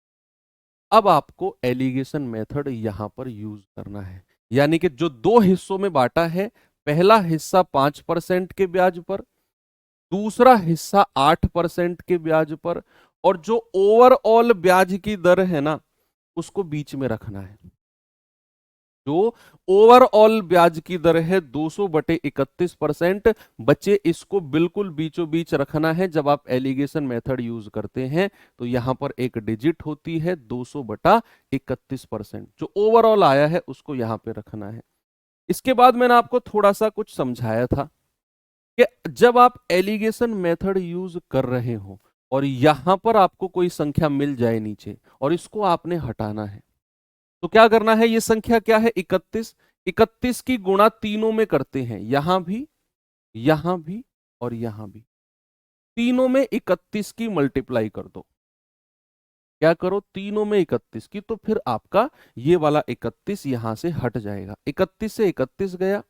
अब आपको एलिगेशन मेथड यहां पर यूज करना है, यानी कि जो दो हिस्सों में बांटा है, पहला हिस्सा 5% के ब्याज पर, दूसरा हिस्सा 8% के ब्याज पर, और जो ओवरऑल ब्याज की दर है ना, उसको बीच में रखना है। जो ओवरऑल ब्याज की दर है 200/31%, बच्चे इसको बिल्कुल बीचों बीच रखना है। जब आप एलिगेशन मेथड यूज करते हैं तो यहां पर एक डिजिट होती है 200/31%, जो ओवरऑल आया है उसको यहां पे रखना है। इसके बाद मैंने आपको थोड़ा सा कुछ समझाया था कि जब आप एलिगेशन मेथड यूज कर रहे हो और यहां पर आपको कोई संख्या मिल जाए नीचे और इसको आपने हटाना है, तो क्या करना है? ये संख्या क्या है? 31। 31 की गुणा तीनों में करते हैं, यहां भी, यहां भी, और यहां भी। तीनों में 31 की मल्टीप्लाई कर दो। क्या करो? तीनों में 31 की, तो फिर आपका ये वाला 31 यहां से हट जाएगा। 31 से 31 गया,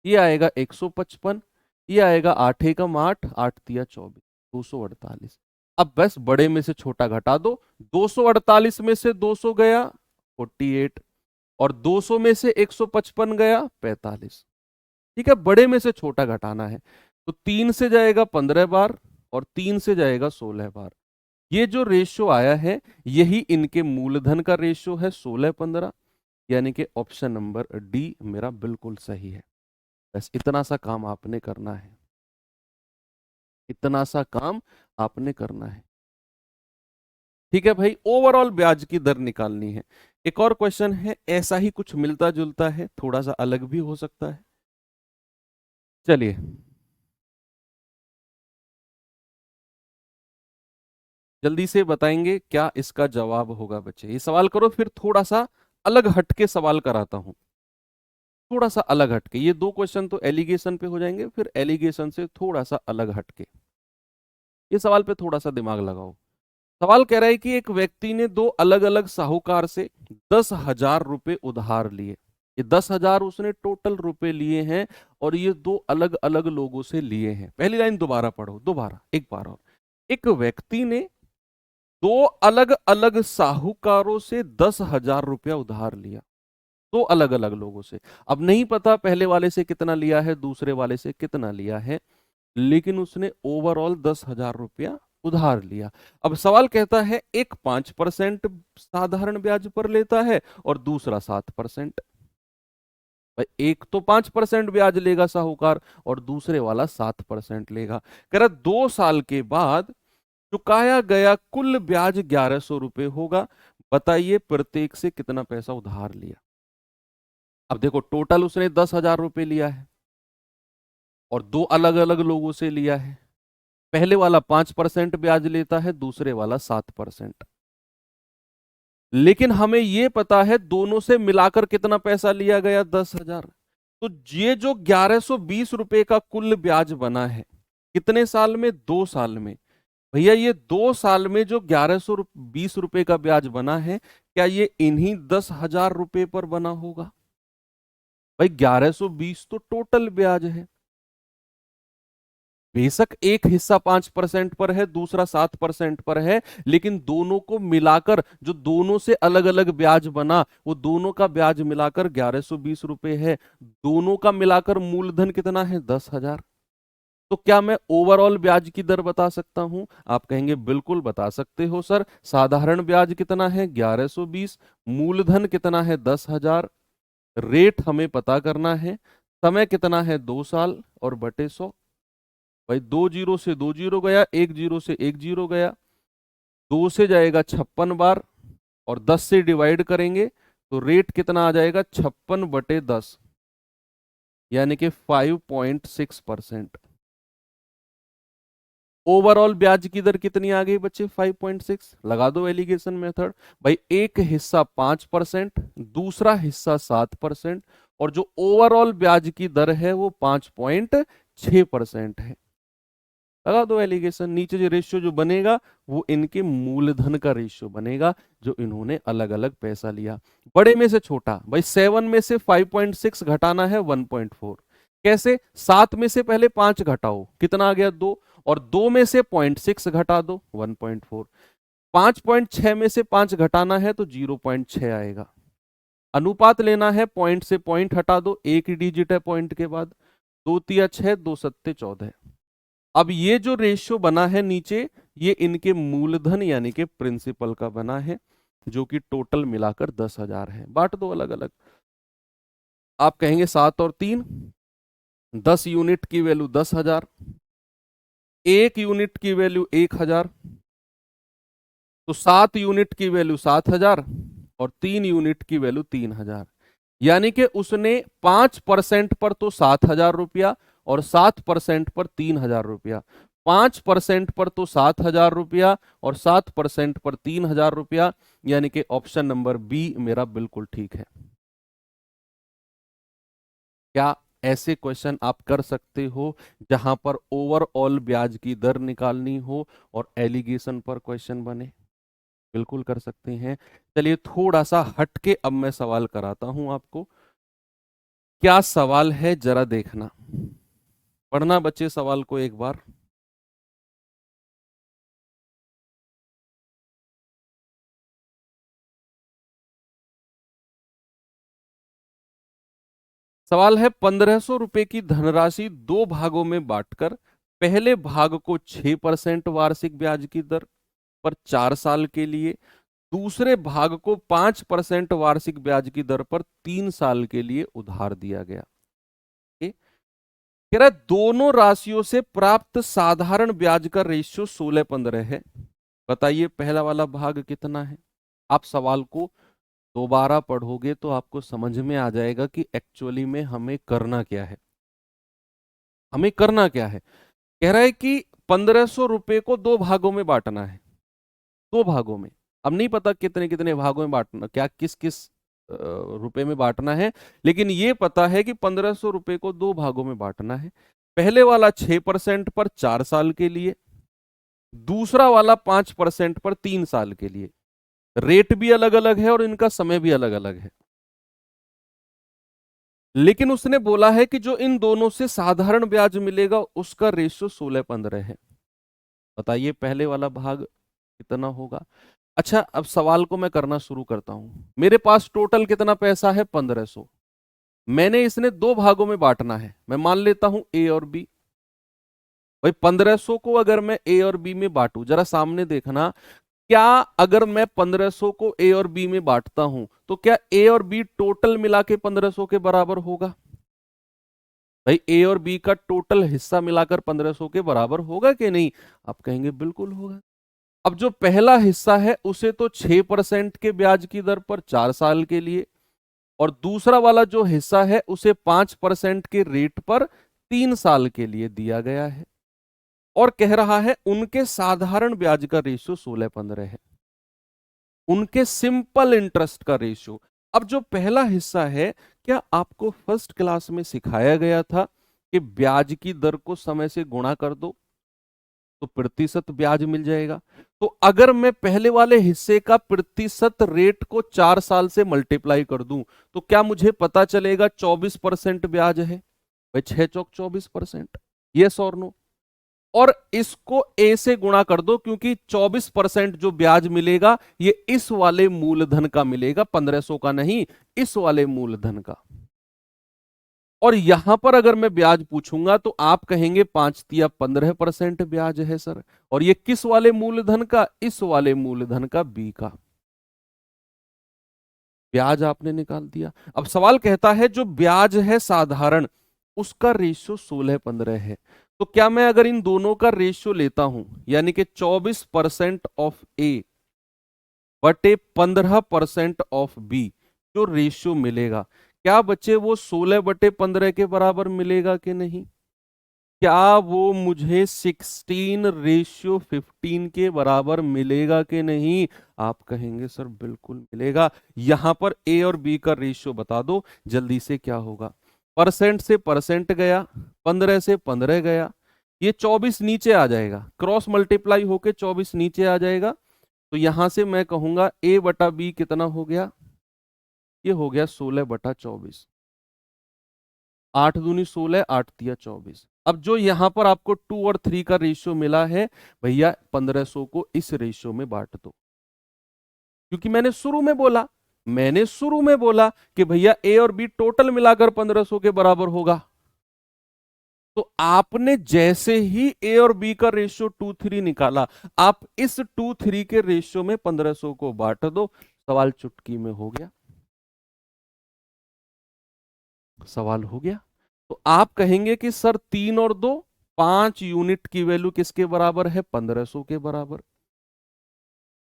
ये आएगा 155, ये आएगा 8 एकम 8, 8 तिया 24, 248। अब बस बड़े में से छोटा घटा दो। 248 में से 200 गया 48, और 200 में से 155 गया 45। ठीक है, बड़े में से छोटा घटाना है। तो 3 से जाएगा 15 बार, और 3 से जाएगा 16 बार। ये जो रेशियो आया है, यही इनके मूलधन का रेशियो है 16-15, यानी कि ऑप्शन नंबर डी मेरा बिल्कुल सही है। बस इतना सा काम आपने करना है, इतना सा काम आपने करना है। ठीक है भाई, ओवरऑल ब्याज की दर निकालनी है। एक और क्वेश्चन है, ऐसा ही कुछ मिलता जुलता है, थोड़ा सा अलग भी हो सकता है। चलिए, जल्दी से बताएंगे क्या इसका जवाब होगा बच्चे। ये सवाल करो, फिर थोड़ा सा अलग हटके सवाल कराता हूं, थोड़ा सा अलग हटके। ये दो क्वेश्चन तो एलिगेशन पे हो जाएंगे, फिर एलिगेशन से थोड़ा सा अलग हटके ये सवाल पे थोड़ा सा दिमाग लगाओ। सवाल कह रहा है कि एक व्यक्ति ने दो अलग अलग साहूकार से 10,000 रुपए उधार लिए। ये 10,000 उसने टोटल रुपए लिए हैं, और ये दो अलग अलग लोगों से लिए हैं। पहली लाइन दोबारा पढ़ो, दोबारा एक बार और। एक व्यक्ति ने दो अलग अलग साहूकारों से 10,000 रुपया उधार लिया, दो अलग अलग लोगों से। अब नहीं पता पहले वाले से कितना लिया है, दूसरे वाले से कितना लिया है, लेकिन उसने ओवरऑल 10,000 रुपया उधार लिया। अब सवाल कहता है, एक 5% साधारण ब्याज पर लेता है और दूसरा 7%। भाई एक तो 5% ब्याज लेगा साहूकार, और दूसरे वाला 7% लेगा। कह रहा 2 साल के बाद चुकाया गया कुल ब्याज 1,100 रुपए होगा। बताइए प्रत्येक से कितना पैसा उधार लिया। अब देखो, टोटल उसने 10,000 रुपए लिया है और दो अलग अलग लोगों से लिया है। पहले वाला 5% ब्याज लेता है, दूसरे वाला 7%। लेकिन हमें यह पता है दोनों से मिलाकर कितना पैसा लिया गया, 10,000। तो ये जो 1,120 रुपए का कुल ब्याज बना है, कितने साल में? 2 साल में। भैया ये 2 साल में जो 1,120 रुपए का ब्याज बना है, क्या ये इन्हीं 10,000 रुपए पर बना होगा? भाई 1,120 तो टोटल ब्याज है। बेशक एक हिस्सा 5% पर है, दूसरा 7% पर है, लेकिन दोनों को मिलाकर जो दोनों से अलग अलग ब्याज बना, वो दोनों का ब्याज मिलाकर 1120 रुपए है। दोनों का मिलाकर मूलधन कितना है? 10,000। तो क्या मैं ओवरऑल ब्याज की दर बता सकता हूं? आप कहेंगे बिल्कुल बता सकते हो सर। साधारण ब्याज कितना है? 1120। मूलधन कितना है? 10,000। रेट हमें पता करना है। समय कितना है? 2 साल और बटे 100। भाई 2 जीरो से 2 जीरो गया, 1 जीरो से 1 जीरो गया, 2 से जाएगा 56 बार और 10 से डिवाइड करेंगे तो रेट कितना आ जाएगा? 56/10, यानी कि 5.6%। ओवरऑल ब्याज की दर कितनी आ गई बच्चे? 5.6। लगा दो एलिगेशन मेथड। भाई एक हिस्सा 5%, दूसरा हिस्सा 7%, और जो ओवरऑल ब्याज की दर है वो 5.6% है। लगा दो एलिगेशन। नीचे जो रेशियो जो बनेगा वो इनके मूलधन का रेशियो बनेगा, जो इन्होंने अलग अलग पैसा लिया। बड़े में से छोटा, भाई 7 में से 5.6 घटाना है 1.4। कैसे? 7 में से पहले 5 घटाओ, कितना आ गया? 2। और 2 में से 0.6 घटा दो, 1.4। 5.6 में से 5 घटाना है तो 0.6 आएगा। अनुपात लेना है, पॉइंट से पॉइंट हटा दो, एक ही डिजिट है पॉइंट के बाद। 2 तिया 6, 2 सत्ते 14। अब ये जो रेशियो बना है नीचे, ये इनके मूलधन यानी कि प्रिंसिपल का बना है, जो कि टोटल मिलाकर 10,000 है। बांट दो अलग अलग। आप कहेंगे 7 और 3, 10 यूनिट की वैल्यू 10,000, 1 यूनिट की वैल्यू 1,000, तो 7 यूनिट की वैल्यू 7,000 और 3 यूनिट की वैल्यू 3,000। यानी कि उसने 5% पर तो 7,000 रुपया और 7% पर 3,000 रुपया, 5% पर तो 7,000 रुपया और 7% पर 3,000 रुपया, यानी कि ऑप्शन नंबर बी मेरा बिल्कुल ठीक है। क्या ऐसे क्वेश्चन आप कर सकते हो जहां पर ओवरऑल ब्याज की दर निकालनी हो और एलिगेशन पर क्वेश्चन बने? बिल्कुल कर सकते हैं। चलिए थोड़ा सा हटके अब मैं सवाल कराता हूं आपको। क्या सवाल है जरा देखना, पढ़ना बच्चे सवाल को एक बार। सवाल है 1,500 रुपए की धनराशि दो भागों में बांटकर पहले भाग को 6% वार्षिक ब्याज की दर पर 4 साल के लिए, दूसरे भाग को 5% वार्षिक ब्याज की दर पर 3 साल के लिए उधार दिया गया। कह रहा है दोनों राशियों से प्राप्त साधारण ब्याज का रेशियो 16:15 है। बताइए पहला वाला भाग कितना है? आप सवाल को दोबारा पढ़ोगे तो आपको समझ में आ जाएगा कि एक्चुअली में हमें करना क्या है। हमें करना क्या है? कह रहा है कि 1,500 रुपए को दो भागों में बांटना है। दो भागों में, अब नहीं पता कितने कितने भागों में बांटना, क्या किस किस रुपए में बांटना है, लेकिन ये पता है कि 1,500 रुपए को दो भागों में बांटना है। पहले वाला 6% पर 4 साल के लिए, दूसरा वाला 5% पर 3 साल के लिए। रेट भी अलग अलग है और इनका समय भी अलग अलग है, लेकिन उसने बोला है कि जो इन दोनों से साधारण ब्याज मिलेगा उसका रेशियो 16:15 है। बताइए पहले वाला भाग कितना होगा? अच्छा अब सवाल को मैं करना शुरू करता हूं। मेरे पास टोटल कितना पैसा है? 1,500। मैंने इसने दो भागों में बांटना है। मैं मान लेता हूं ए और बी। भाई 1,500 को अगर मैं ए और बी में बांटू, जरा सामने देखना, क्या अगर मैं 1,500 को ए और बी में बांटता हूं तो क्या ए और बी टोटल मिला के 1,500 के बराबर होगा? भाई ए और बी का टोटल हिस्सा मिलाकर 1,500 के बराबर होगा कि नहीं? आप कहेंगे बिल्कुल होगा। अब जो पहला हिस्सा है उसे तो 6% के ब्याज की दर पर 4 साल के लिए, और दूसरा वाला जो हिस्सा है उसे 5% के रेट पर 3 साल के लिए दिया गया है, और कह रहा है उनके साधारण ब्याज का रेशियो 16:15 है, उनके सिंपल इंटरेस्ट का रेशियो। अब जो पहला हिस्सा है, क्या आपको फर्स्ट क्लास में सिखाया गया था कि ब्याज की दर को समय से गुणा कर दो तो प्रतिशत ब्याज मिल जाएगा? तो अगर मैं पहले वाले हिस्से का प्रतिशत रेट को 4 साल से मल्टीप्लाई कर दूं तो क्या मुझे पता चलेगा 24% ब्याज है? भाई 6 चौक 24%। यस और नो? और इसको ए से गुणा कर दो, क्योंकि 24% जो ब्याज मिलेगा ये इस वाले मूलधन का मिलेगा, 1500 का नहीं, इस वाले मूलधन का। और यहां पर अगर मैं ब्याज पूछूंगा तो आप कहेंगे 5 या 15% ब्याज है सर, और ये किस वाले मूलधन का, इस वाले मूलधन का, बी का। ब्याज आपने निकाल दिया। अब सवाल कहता है जो ब्याज है साधारण, उसका रेशियो 16-15 है। तो क्या मैं अगर इन दोनों का रेशियो लेता हूं, यानी कि 24% ऑफ ए बटे 15% ऑफ बी, जो रेशियो मिलेगा, क्या बच्चे वो 16/15 के बराबर मिलेगा कि नहीं? क्या वो मुझे 16:15 के बराबर मिलेगा कि नहीं? आप कहेंगे सर बिल्कुल मिलेगा। यहां पर ए और बी का रेशियो बता दो जल्दी से, क्या होगा? परसेंट से परसेंट गया, 15 से 15 गया, ये 24 नीचे आ जाएगा, क्रॉस मल्टीप्लाई होके 24 नीचे आ जाएगा। तो यहां से मैं कहूंगा ए बटा बी कितना हो गया? ये हो गया 16/24। 8 दूनी 16, 8 तिया 24। अब जो यहां पर आपको 2 और 3 का रेशियो मिला है, भैया 1500 को इस रेशियो में बांट दो। क्योंकि मैंने शुरू में बोला कि भैया ए और बी टोटल मिलाकर 1500 के बराबर होगा। तो आपने जैसे ही ए और बी का रेशियो 2:3 निकाला, आप इस 2:3 के रेशियो में 1500 को बांट दो, सवाल चुटकी में हो गया। सवाल हो गया। तो आप कहेंगे कि सर 3 और 2, 5 यूनिट की वैल्यू किसके बराबर है? 1500 के बराबर।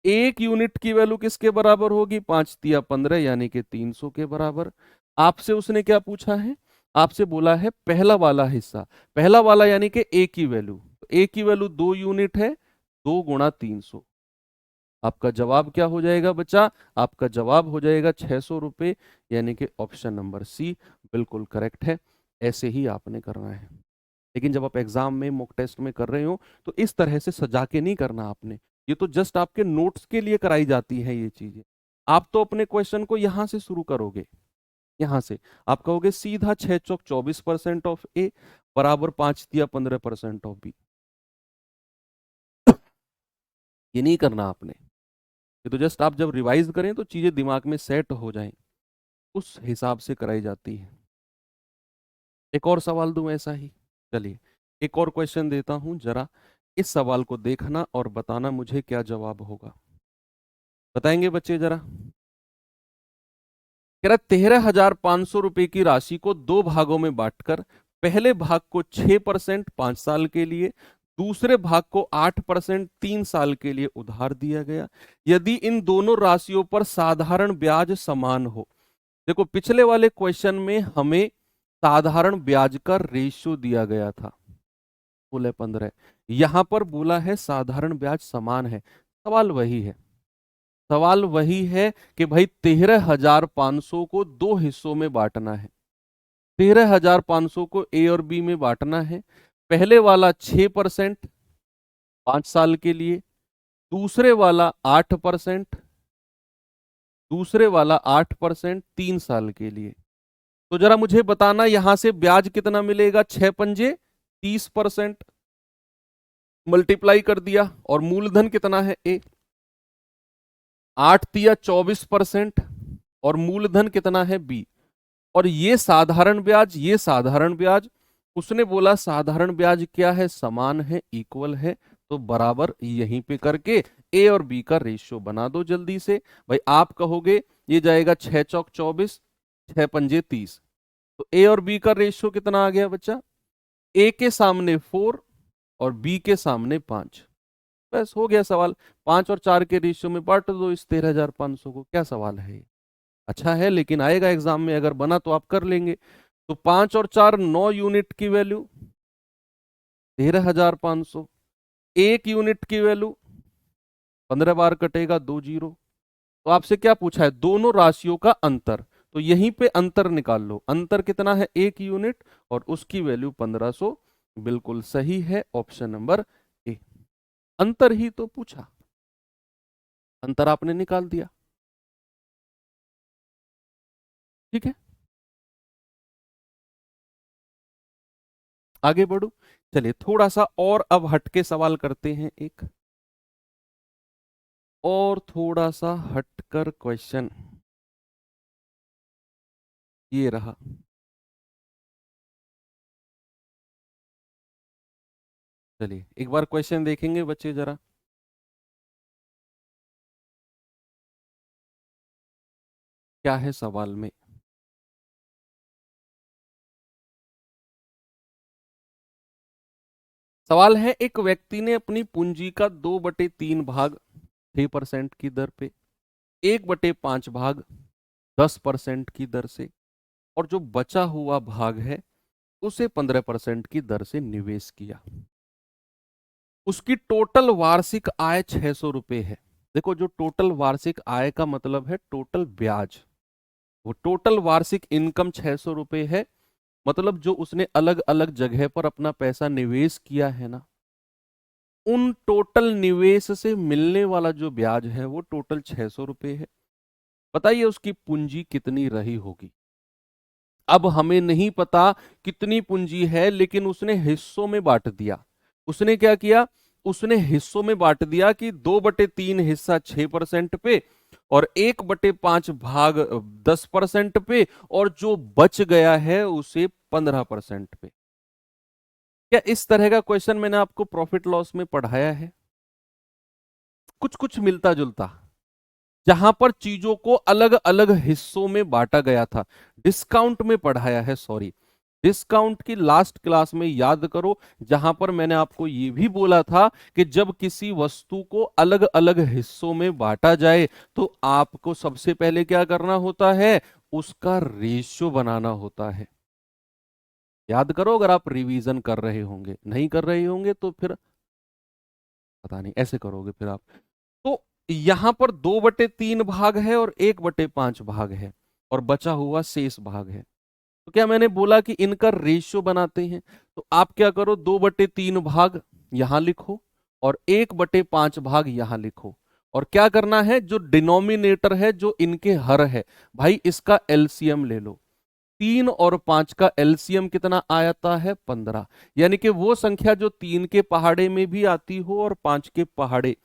1 यूनिट की वैल्यू किसके बराबर होगी? 5 तिया 15, यानी कि 300 के बराबर। आपसे उसने क्या पूछा है? आपसे बोला है पहला वाला हिस्सा, पहला वाला यानी कि ए की वैल्यू। ए की वैल्यू 2 यूनिट है, 2 गुणा 300। आपका जवाब क्या हो जाएगा बच्चा? आपका जवाब हो जाएगा 600 रुपए, यानी कि ऑप्शन नंबर सी बिल्कुल करेक्ट है। ऐसे ही आपने करना है। लेकिन जब आप एग्जाम में, मॉक टेस्ट में कर रहे हो, तो इस तरह से सजा के नहीं करना आपने। ये तो जस्ट आपके नोट्स के लिए कराई जाती है ये चीजें। आप तो अपने क्वेश्चन को यहां से शुरू करोगे, यहां से आप कहोगे सीधा 6 चौक 24% ऑफ ए बराबर 5 दिया 15% ऑफ बी। ये नहीं करना आपने। ये तो जस्ट आप जब रिवाइज करें तो चीजें दिमाग में सेट हो जाएं, उस हिसाब से कराई जाती है। एक और सवाल दूं ऐसा ही? चलिए एक और क्वेश्चन देता हूं, जरा इस सवाल को देखना और बताना मुझे क्या जवाब होगा। बताएंगे बच्चे जरा? कह रहा 13,500 रुपए की राशि को दो भागों में बांटकर पहले भाग को 6% 5 साल के लिए, दूसरे भाग को 8% 3 साल के लिए उधार दिया गया। यदि इन दोनों राशियों पर साधारण ब्याज समान हो। देखो पिछले वाले क्वेश्चन में हमें साधारण ब्याज का रेशियो दिया गया था 16-15, यहां पर बोला है साधारण ब्याज समान है। सवाल वही है, सवाल वही है कि भाई 13,500 को दो हिस्सों में बांटना है। 13,500 को ए और बी में बांटना है। पहले वाला 6% 5 साल के लिए, दूसरे वाला 8%, दूसरे वाला 8% 3 साल के लिए। तो जरा मुझे बताना यहां से ब्याज कितना मिलेगा? 6 पंजे 30%, मल्टीप्लाई कर दिया, और मूलधन कितना है? ए। 8 तिया 24%, और मूलधन कितना है? बी। और ये साधारण ब्याज, ये साधारण ब्याज, उसने बोला साधारण ब्याज क्या है? समान है, इक्वल है। तो बराबर यहीं पे करके ए और बी का रेशियो बना दो जल्दी से। भाई आप कहोगे ये जाएगा 6 चौक 24, 6 पंजे 30। तो ए और बी का रेशियो कितना आ गया बच्चा? ए के सामने 4 और बी के सामने 5। बस हो गया सवाल। 5 और 4 के रेशियो में बांट दो इस 13,500 को। क्या सवाल है ये? अच्छा है, लेकिन आएगा एग्जाम में, अगर बना तो आप कर लेंगे। तो 5 और 4 9 यूनिट की वैल्यू 13,500, 1 यूनिट की वैल्यू 15 बार कटेगा 2 जीरो। तो आपसे क्या पूछा है? दोनों राशियों का अंतर। तो यहीं पे अंतर निकाल लो। अंतर कितना है? 1 यूनिट, और उसकी वैल्यू 1500। बिल्कुल सही है, ऑप्शन नंबर ए। अंतर ही तो पूछा, अंतर आपने निकाल दिया। ठीक है, आगे बढ़ू। चलिए थोड़ा सा और अब हटके सवाल करते हैं, एक और थोड़ा सा हटकर क्वेश्चन ये रहा। चलिए एक बार क्वेश्चन देखेंगे बच्चे जरा। क्या है सवाल में? सवाल है, एक व्यक्ति ने अपनी पूंजी का 2/3 भाग 6% की दर पे, 1/5 भाग 10% की दर से, और जो बचा हुआ भाग है उसे 15% की दर से निवेश किया। उसकी टोटल वार्षिक आय 600 रुपए है। देखो, जो टोटल वार्षिक आय का मतलब है टोटल ब्याज, वो टोटल वार्षिक इनकम 600 रुपए है। मतलब जो उसने अलग अलग जगह पर अपना पैसा निवेश किया है ना, उन टोटल निवेश से मिलने वाला जो ब्याज है वो टोटल 600 रुपए है। बताइए उसकी पूंजी कितनी रही होगी। अब हमें नहीं पता कितनी पूंजी है, लेकिन उसने हिस्सों में बांट दिया। उसने क्या किया? उसने हिस्सों में बांट दिया कि 2/3 हिस्सा 6% पे, और 1/5 भाग 10% पे, और जो बच गया है उसे 15% पे। क्या इस तरह का क्वेश्चन मैंने आपको प्रॉफिट लॉस में पढ़ाया है? कुछ कुछ मिलता जुलता, जहां पर चीजों को अलग अलग हिस्सों में बांटा गया था। डिस्काउंट में पढ़ाया है, सॉरी, डिस्काउंट की लास्ट क्लास में याद करो, जहां पर मैंने आपको यह भी बोला था कि जब किसी वस्तु को अलग अलग हिस्सों में बांटा जाए तो आपको सबसे पहले क्या करना होता है? उसका रेशियो बनाना होता है। याद करो, अगर आप रिवीजन कर रहे होंगे, नहीं कर रहे होंगे तो फिर पता नहीं ऐसे करोगे फिर आप। तो यहां पर 2/3 भाग है और 1/5 भाग है, और बचा हुआ शेष भाग है। तो क्या मैंने बोला कि इनका रेशियो बनाते हैं? तो आप क्या करो, 2/3 भाग यहां लिखो और 1/5 भाग यहां लिखो। और क्या करना है, जो डिनोमिनेटर है, जो इनके हर है, भाई इसका एलसीएम ले लो। 3 और 5 का एलसीएम कितना आता है? 15। यानी कि वो संख्या जो 3 के पहाड़े में भी आती हो और 5 के पहाड़े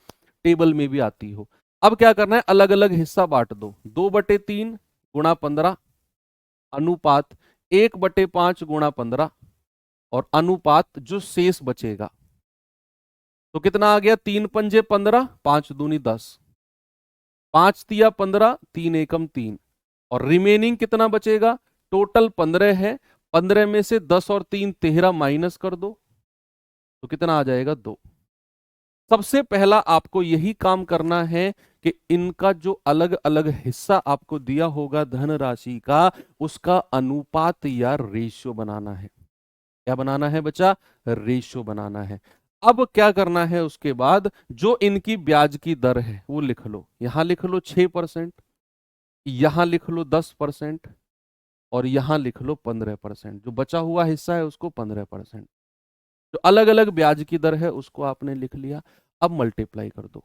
टेबल में भी आती हो। अब क्या करना है, अलग अलग हिस्सा बांट दो। 2/3 गुणा 15 अनुपात 1/5 गुणा 15, और अनुपात जो शेष बचेगा, तो कितना आ गया? 3 पंजे 15, 5 दूनी 10, 5 तिया 15, 3 एकम 3, और रिमेनिंग कितना बचेगा? टोटल 15 है, 15 में से 10 और 3 13 माइनस कर दो, तो कितना आ जाएगा? 2। सबसे पहला आपको यही काम करना है कि इनका जो अलग अलग हिस्सा आपको दिया होगा धनराशि का, उसका अनुपात या रेशियो बनाना है। क्या बनाना है बच्चा? रेशियो बनाना है। अब क्या करना है उसके बाद, जो इनकी ब्याज की दर है वो लिख लो। यहां लिख लो 6%, यहां लिख लो 10%, और यहां लिख लो 15%। जो बचा हुआ हिस्सा है उसको 15%। जो अलग अलग ब्याज की दर है उसको आपने लिख लिया। अब मल्टीप्लाई कर दो।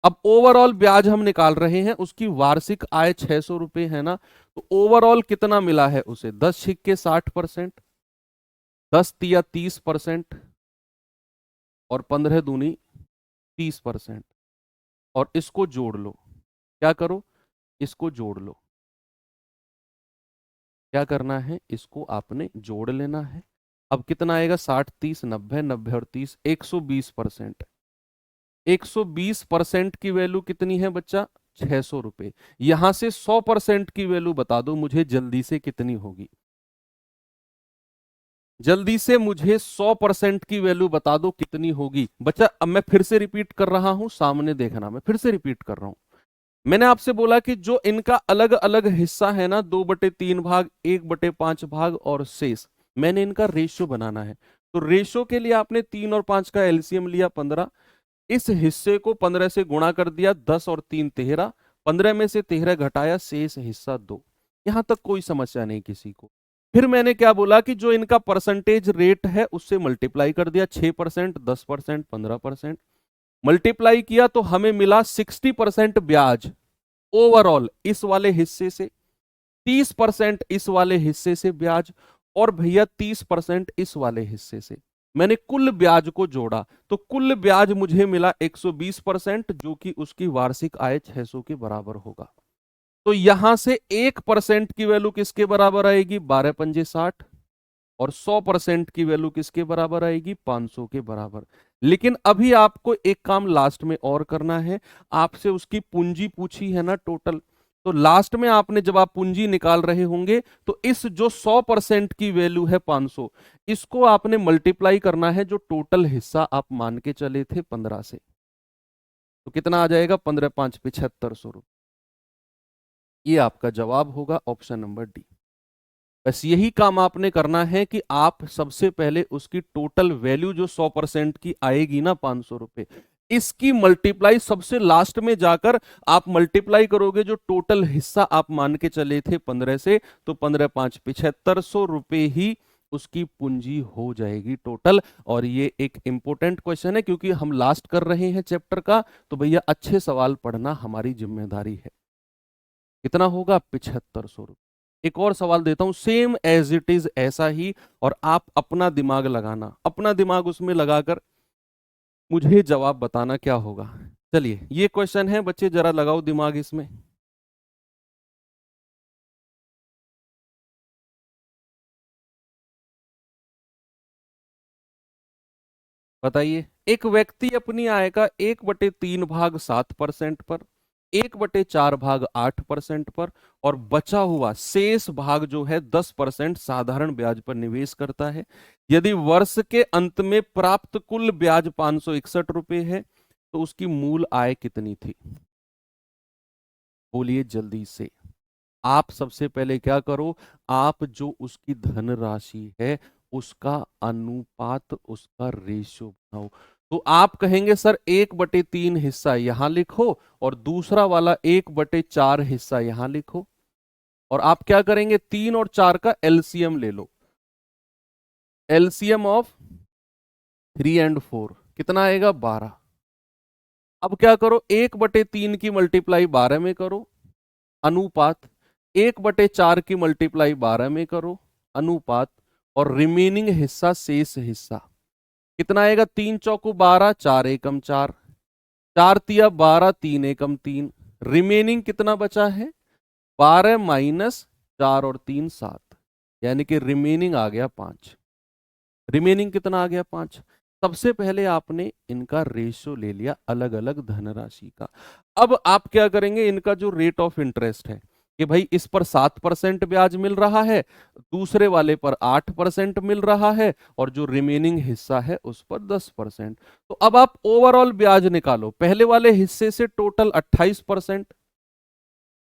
अब ओवरऑल ब्याज हम निकाल रहे हैं, उसकी वार्षिक आय 600 रुपए है ना, तो ओवरऑल कितना मिला है उसे? 10 × 60%, 10 × 30%, और 15 दूनी 30%। और इसको जोड़ लो। क्या करो? इसको जोड़ लो। क्या करना है? इसको आपने जोड़ लेना है। अब कितना आएगा? 60 30 90, 90 और 30, 120%। 120% की वैल्यू कितनी है बच्चा? 600 रुपए। यहां से 100% की वैल्यू बता दो मुझे जल्दी से, कितनी होगी? जल्दी से मुझे 100% की वैल्यू बता दो कितनी होगी बच्चा। अब मैं फिर से रिपीट कर रहा हूं, सामने देखना, मैं फिर से रिपीट कर रहा हूं। मैंने आपसे बोला कि जो इनका अलग अलग हिस्सा है ना, 2/3 भाग, 1/5 भाग और शेष, मैंने इनका रेशियो बनाना है। तो रेशियो के लिए आपने 3 और 5 का एलसीएम लिया 15, इस हिस्से को 15 से गुणा कर दिया, 10 और 3 13, 15 में से 13 घटाया, शेष हिस्सा 2। यहां तक कोई समस्या नहीं किसी को। फिर मैंने क्या बोला कि जो इनका परसेंटेज रेट है उससे मल्टीप्लाई कर दिया, 6%, 10%, 15%। मल्टीप्लाई किया तो हमें मिला 60% ब्याज ओवरऑल इस वाले हिस्से से, 30% इस वाले हिस्से से ब्याज, और भैया 30% इस वाले हिस्से से। मैंने कुल ब्याज को जोड़ा, तो कुल ब्याज मुझे मिला 120%, जो कि उसकी वार्षिक आय 600 के बराबर होगा। तो यहां से 1% की वैल्यू किसके बराबर आएगी? 12 पंजे 60। और 100% की वैल्यू किसके बराबर आएगी? 500 के बराबर। लेकिन अभी आपको एक काम लास्ट में और करना है। आपसे उसकी पूंजी पूछी है ना टोटल, तो लास्ट में आपने जब आप पूंजी निकाल रहे होंगे, तो इस जो 100% की वैल्यू है 500, इसको आपने मल्टीप्लाई करना है जो टोटल हिस्सा आप मान के चले थे 15 से। तो कितना आ जाएगा? 15 5 7500 रुपये। ये आपका जवाब होगा ऑप्शन नंबर डी। बस यही काम आपने करना है कि आप सबसे पहले उसकी टोटल वैल्यू जो 100% की आएगी ना 500 रुपए, इसकी मल्टीप्लाई सबसे लास्ट में जाकर आप मल्टीप्लाई करोगे जो टोटल हिस्सा आप मान के चले थे 15 से, तो 15 5 7500 रुपए ही उसकी पूंजी हो जाएगी टोटल। और ये एक इंपॉर्टेंट क्वेश्चन है क्योंकि हम लास्ट कर रहे हैं चैप्टर का, तो भैया अच्छे सवाल पढ़ना हमारी जिम्मेदारी है। कितना होगा? 7500 रुपये। एक और सवाल देता हूं, सेम एज इट इज ऐसा ही, और आप अपना दिमाग लगाना, अपना दिमाग उसमें लगाकर मुझे जवाब बताना क्या होगा। चलिए ये क्वेश्चन है बच्चे, जरा लगाओ दिमाग इसमें। बताइए, एक व्यक्ति अपनी आय का 1/3 भाग 7% पर, 1/4 भाग 8% पर, और बचा हुआ शेष भाग जो है 10% साधारण ब्याज पर निवेश करता है। यदि वर्ष के अंत में प्राप्त कुल ब्याज 561 रुपए है, तो उसकी मूल आय कितनी थी? बोलिए जल्दी से। आप सबसे पहले क्या करो, आप जो उसकी धनराशि है उसका अनुपात, उसका रेशियो बनाओ। तो आप कहेंगे सर 1/3 हिस्सा यहां लिखो और दूसरा वाला 1/4 हिस्सा यहां लिखो। और आप क्या करेंगे, 3 और 4 का एलसीएम ले लो। एलसीएम ऑफ 3 एंड 4 कितना आएगा? 12। अब क्या करो, 1/3 की मल्टीप्लाई 12 में करो, अनुपात 1/4 की मल्टीप्लाई 12 में करो, अनुपात, और रिमेनिंग हिस्सा, शेष हिस्सा कितना आएगा? 3 चौको 12, 4 एकम 4, 4 तिया 12, 3 एकम 3, रिमेनिंग कितना बचा है? 12 माइनस 4 और 3 7, यानी कि रिमेनिंग आ गया 5। रिमेनिंग कितना आ गया? 5। सबसे पहले आपने इनका रेशियो ले लिया अलग अलग धनराशि का। अब आप क्या करेंगे, इनका जो रेट ऑफ इंटरेस्ट है कि भाई इस पर 7% ब्याज मिल रहा है, दूसरे वाले पर 8% मिल रहा है, और जो रिमेनिंग हिस्सा है उस पर 10%। तो अब आप ओवरऑल ब्याज निकालो। पहले वाले हिस्से से टोटल 28%,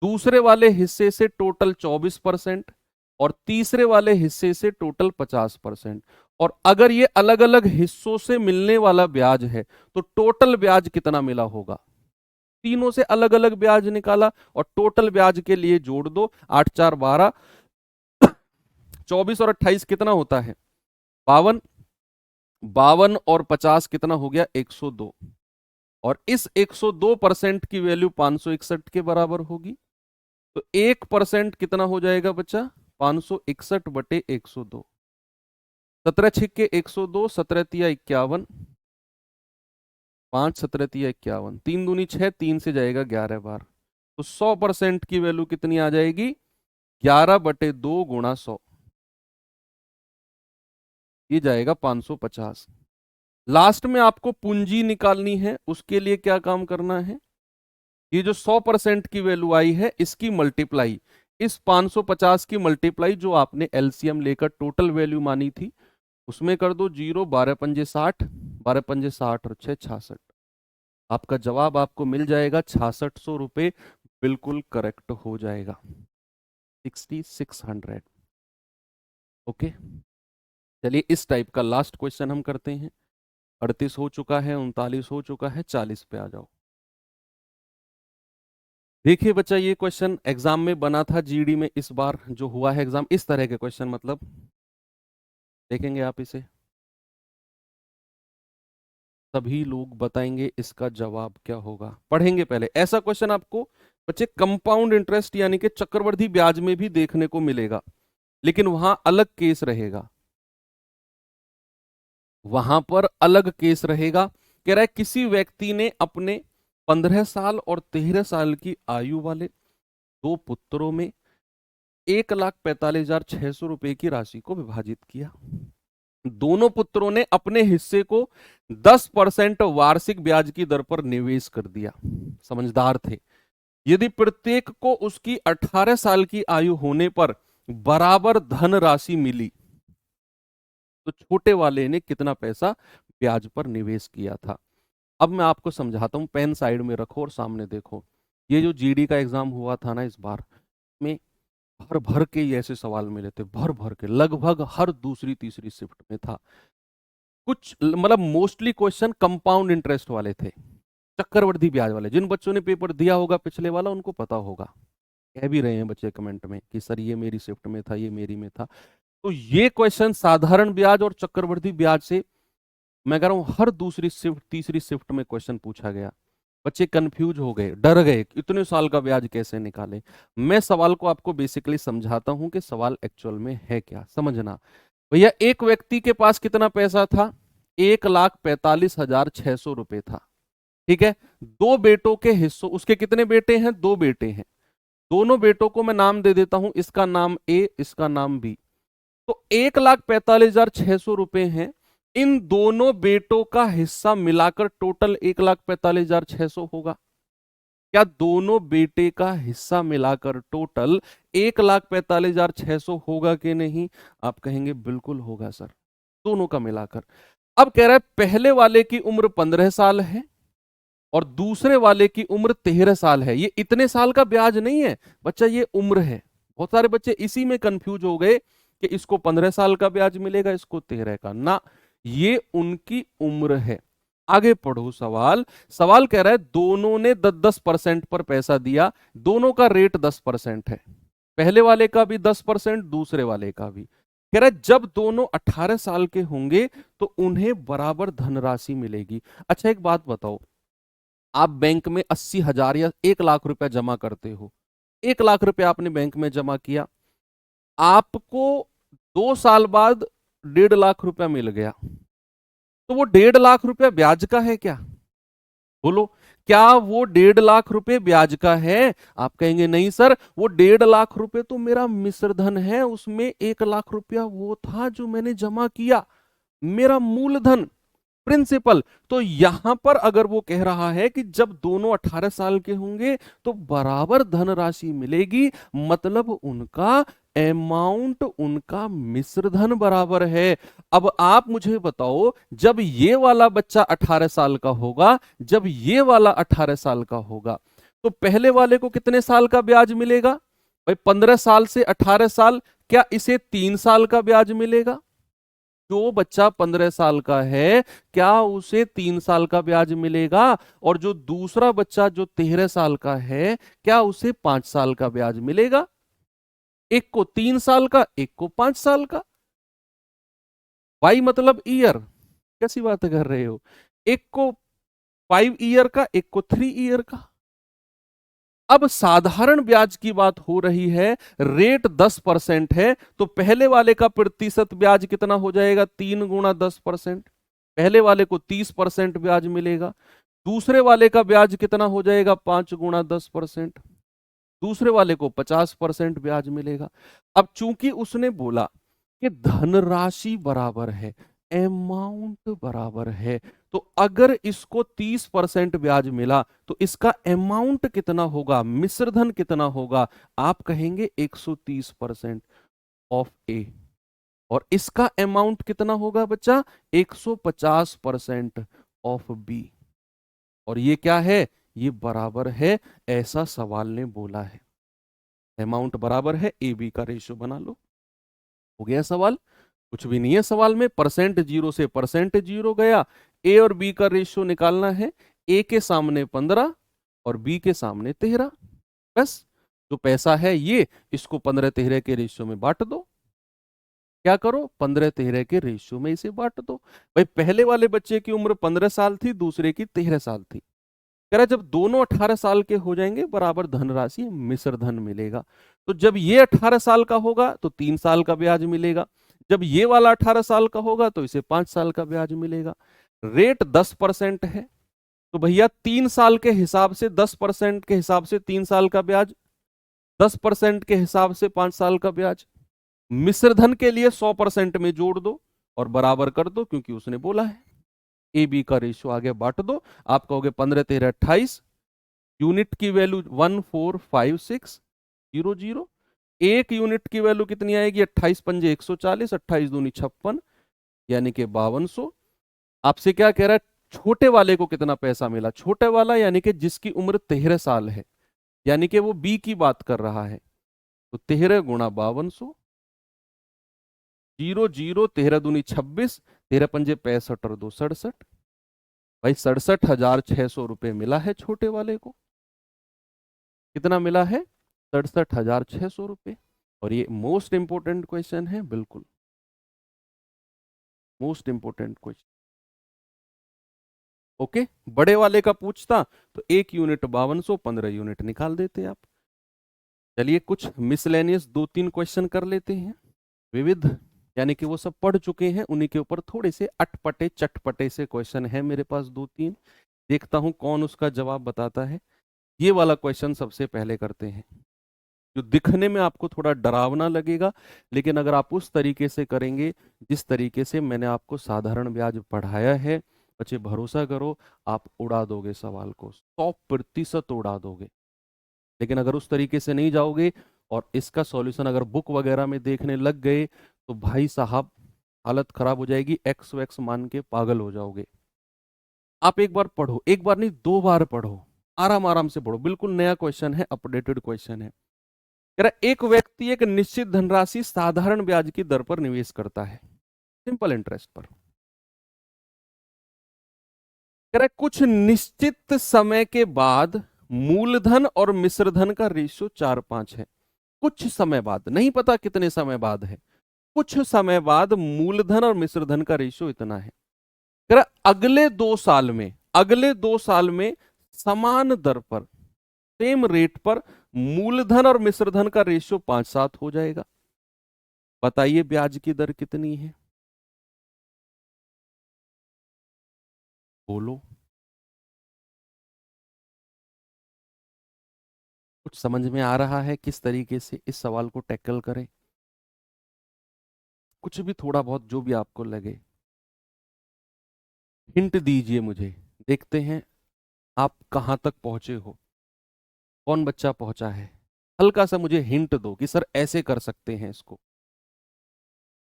दूसरे वाले हिस्से से टोटल 24%, और तीसरे वाले हिस्से से टोटल 50%। और अगर ये अलग अलग हिस्सों से मिलने वाला ब्याज है तो टोटल ब्याज कितना मिला होगा? तीनों से अलग अलग ब्याज निकाला और टोटल ब्याज के लिए जोड़ दो। 8 4 12, 24 और 28 कितना होता है? 52। 52 और 50 कितना हो गया? 102। और इस 102% की वैल्यू 561 के बराबर होगी। तो 1% कितना हो जाएगा बच्चा? 561/102। 17 छिक्के 102, 17 तिया 51, 5 17 तिया 51, 3 दूनी 6, 3 से जाएगा 11 बार। तो 100% की वैल्यू कितनी आ जाएगी? 11/2 गुणा 100, ये जाएगा 550। लास्ट में आपको पूंजी निकालनी है, उसके लिए क्या काम करना है? ये जो 100% की वैल्यू आई है इसकी मल्टीप्लाई, इस 550 की मल्टीप्लाई जो आपने एलसीएम लेकर टोटल वैल्यू मानी थी उसमें कर दो 0। 12 पंजे 60, 12 पंजे 60 और 6 66। आपका जवाब आपको मिल जाएगा 6600 रुपये, बिल्कुल करेक्ट हो जाएगा, 6600। ओके, चलिए इस टाइप का लास्ट क्वेश्चन हम करते हैं। 38 हो चुका है, 39 हो चुका है, 40 पे आ जाओ। देखिए बच्चा, ये क्वेश्चन एग्जाम में बना था जीडी में, इस बार जो हुआ है एग्जाम, इस तरह के क्वेश्चन मतलब देखेंगे आप इसे, सभी लोग बताएंगे इसका जवाब क्या होगा। पढ़ेंगे पहले। ऐसा क्वेश्चन आपको बच्चे कंपाउंड इंटरेस्ट यानी कि चक्रवृद्धि ब्याज में भी देखने को मिलेगा, लेकिन वहां अलग केस रहेगा। वहां पर अलग केस रहेगा। कह रहा है किसी व्यक्ति ने अपने 15 साल और 13 साल की आयु वाले दो पुत्रों में 1,45,600 रुपए की राशि को विभाजित किया। दोनों पुत्रों ने अपने हिस्से को 10% वार्षिक ब्याज की दर पर निवेश कर दिया। समझदार थे। यदि प्रत्येक को उसकी 18 साल की आयु होने पर बराबर धन राशि मिली तो छोटे वाले ने कितना पैसा ब्याज पर निवेश किया था। अब मैं आपको समझाता हूं, पेन साइड में रखो और सामने देखो। ये जो जीडी का एग्जाम हुआ था ना इस बार में, भर भर के ये ऐसे सवाल मिले थे, भर भर के, लगभग हर दूसरी तीसरी शिफ्ट में था। कुछ मतलब मोस्टली क्वेश्चन कंपाउंड इंटरेस्ट वाले थे, चक्रवृद्धि ब्याज वाले। जिन बच्चों ने पेपर दिया होगा पिछले वाला उनको पता होगा, कह भी रहे हैं बच्चे कमेंट में कि सर ये मेरी शिफ्ट में था, ये मेरी में था। तो ये क्वेश्चन साधारण ब्याज और चक्रवृद्धि ब्याज से मैं कह रहा हूं हर दूसरी शिफ्ट तीसरी शिफ्ट में क्वेश्चन पूछा गया। बच्चे कंफ्यूज हो गए, डर गए, इतने साल का ब्याज कैसे निकाले। मैं सवाल को आपको बेसिकली समझाता हूं कि सवाल एक्चुअल में है क्या, समझना। भैया एक व्यक्ति के पास कितना पैसा था, 1,45,600 रुपए था। ठीक है, दो बेटों के हिस्सों, उसके कितने बेटे हैं, दो बेटे हैं। दोनों बेटों को मैं नाम दे देता हूं, इसका नाम ए, इसका नाम बी। तो 1,45,600 रुपए हैं। इन दोनों बेटों का हिस्सा मिलाकर टोटल 1,45,600 होगा। क्या दोनों बेटे का हिस्सा मिलाकर टोटल 1,45,600 होगा कि नहीं? आप कहेंगे बिल्कुल होगा सर, दोनों का मिलाकर। अब कह रहा है पहले वाले की उम्र 15 साल है और दूसरे वाले की उम्र 13 साल है। ये इतने साल का ब्याज नहीं है बच्चा, ये उम्र है। बहुत सारे बच्चे इसी में कंफ्यूज हो गए कि इसको 15 साल का ब्याज मिलेगा, इसको 13 का ना, ये उनकी उम्र है। आगे पढ़ो सवाल। सवाल कह रहा है दोनों ने 10-10% पर पैसा दिया, दोनों का रेट 10% है, पहले वाले का भी 10%, दूसरे वाले का भी। कह रहा है जब दोनों 18 साल के होंगे तो उन्हें बराबर धनराशि मिलेगी। अच्छा एक बात बताओ, आप बैंक में 80,000 या 1,00,000 रुपया जमा करते हो, 1,00,000 रुपया आपने बैंक में जमा किया, आपको 2 साल बाद 1,50,000 रुपया मिल गया, तो वो 1,50,000 रुपया ब्याज का है क्या? बोलो, क्या वो 1,50,000 रुपए ब्याज का है? आप कहेंगे नहीं सर, वो 1,50,000 रुपए तो मेरा मिश्रधन है, उसमें 1,00,000 रुपया वो था जो मैंने जमा किया, मेरा मूलधन, प्रिंसिपल। तो यहां पर अगर वो कह रहा है कि जब दोनों 18 साल के होंगे तो बराबर धनराशि मिलेगी, मतलब उनका अमाउंट, उनका मिश्रधन बराबर है। अब आप मुझे बताओ, जब ये वाला बच्चा 18 साल का होगा, जब ये वाला 18 साल का होगा, तो पहले वाले को कितने साल का ब्याज मिलेगा? भाई 15 साल से 18 साल, क्या इसे 3 साल का ब्याज मिलेगा? जो बच्चा 15 साल का है क्या उसे 3 साल का ब्याज मिलेगा? और जो दूसरा बच्चा जो 13 साल का है क्या उसे 5 साल का ब्याज मिलेगा? एक को 3 साल का, एक को 5 साल का। वाई मतलब ईयर, कैसी बात कर रहे हो? एक को 5 ईयर का, एक को 3 ईयर का। अब साधारण ब्याज की बात हो रही है, रेट 10% है, तो पहले वाले का प्रतिशत ब्याज कितना हो जाएगा? 3 गुणा 10%। पहले वाले को 30% ब्याज मिलेगा। दूसरे वाले का ब्याज कितना हो जाएगा? 5 गुणा 10%। दूसरे वाले को 50% ब्याज मिलेगा। अब चूंकि उसने बोला कि धनराशि बराबर है, अमाउंट बराबर है, तो अगर इसको 30% ब्याज मिला तो इसका अमाउंट कितना होगा, मिश्रधन कितना होगा? आप कहेंगे 130% ऑफ ए। और इसका अमाउंट कितना होगा बच्चा? 150% ऑफ बी। और ये क्या है? ये बराबर है, ऐसा सवाल ने बोला है। अमाउंट बराबर है, ए बी का रेशियो बना लो, हो गया सवाल। कुछ भी नहीं है सवाल में, परसेंट जीरो से परसेंट जीरो गया। ए और बी का रेशियो निकालना है, ए के सामने 15 और बी के सामने 13। बस, जो पैसा है ये, इसको 15-13 के रेशियो में बांट दो। क्या करो? 15-13 के रेशियो में इसे बांट दो। भाई पहले वाले बच्चे की उम्र 15 साल थी, दूसरे की 13 साल थी। कह रहा जब दोनों 18 साल के हो जाएंगे बराबर धनराशि मिश्रधन मिलेगा। तो जब ये 18 साल का होगा तो 3 साल का ब्याज मिलेगा, जब ये वाला 18 साल का होगा तो इसे 5 साल का ब्याज मिलेगा। रेट 10% है, तो भैया 3 साल के हिसाब से 10% के हिसाब से 3 साल का ब्याज, 10% के हिसाब से 5 साल का ब्याज। मिश्रधन के लिए 100% में जोड़ दो और बराबर कर दो, क्योंकि उसने बोला है। ए बी का रेशियो आगे बांट दो, आप कहोगे 15 13 28, यूनिट की वैल्यू 145600, एक यूनिट की वैल्यू कितनी आएगी? 28 पंजे 140, 28 दूनी 56, यानी कि 5200। आपसे क्या कह रहा है? छोटे वाले को कितना पैसा मिला? छोटे वाला यानी कि जिसकी उम्र 13 साल है, यानी कि वो बी की बात कर रहा है। तो 13 गुणा 5200, 00, 13 दूनी 26, 13 पंजे 65 और 2 67। भाई 67,600 रुपए मिला है छोटे वाले को। कितना मिला है? 67,600 रुपए। और ये मोस्ट इंपोर्टेंट क्वेश्चन है, बिल्कुल मोस्ट इंपोर्टेंट क्वेश्चन। ओके, बड़े वाले का पूछता तो 1 यूनिट 5200, 15 यूनिट निकाल देते आप। चलिए कुछ मिसलेनियस 2-3 क्वेश्चन कर लेते हैं। विविध यानी कि वो सब पढ़ चुके हैं, उन्हीं के ऊपर थोड़े से अटपटे चटपटे से क्वेश्चन है मेरे पास 2-3। देखता हूं कौन उसका जवाब बताता है। ये वाला क्वेश्चन सबसे पहले करते हैं, जो दिखने में आपको थोड़ा डरावना लगेगा, लेकिन अगर आप उस तरीके से करेंगे जिस तरीके से मैंने आपको साधारण ब्याज पढ़ाया है, बच्चे भरोसा करो आप उड़ा दोगे सवाल को, 100% उड़ा दोगे। लेकिन अगर उस तरीके से नहीं जाओगे और इसका सॉल्यूशन अगर बुक वगैरह में देखने लग गए तो भाई साहब हालत खराब हो जाएगी, एक्स वैक्स मान के पागल हो जाओगे। आप एक बार पढ़ो, एक बार नहीं 2 बार पढ़ो, आराम आराम से पढ़ो। बिल्कुल नया क्वेश्चन है, अपडेटेड क्वेश्चन है। कह रहा एक व्यक्ति एक निश्चित धनराशि साधारण ब्याज की दर पर निवेश करता है, सिंपल इंटरेस्ट पर। कह रहा कुछ निश्चित समय के बाद मूलधन और मिश्रधन का रेशियो 4:5 है। कुछ समय बाद, नहीं पता कितने समय बाद है, कुछ समय बाद मूलधन और मिश्रधन का रेशियो इतना है। कह रहा अगले 2 साल में समान दर पर, सेम रेट पर मूलधन और मिश्रधन का रेशियो 5:7 हो जाएगा। बताइए ब्याज की दर कितनी है? बोलो। कुछ समझ में आ रहा है किस तरीके से इस सवाल को टैकल करें? कुछ भी थोड़ा बहुत जो भी आपको लगे हिंट दीजिए मुझे, देखते हैं आप कहां तक पहुंचे हो, कौन बच्चा पहुंचा है। हल्का सा मुझे हिंट दो कि सर ऐसे कर सकते हैं इसको। कह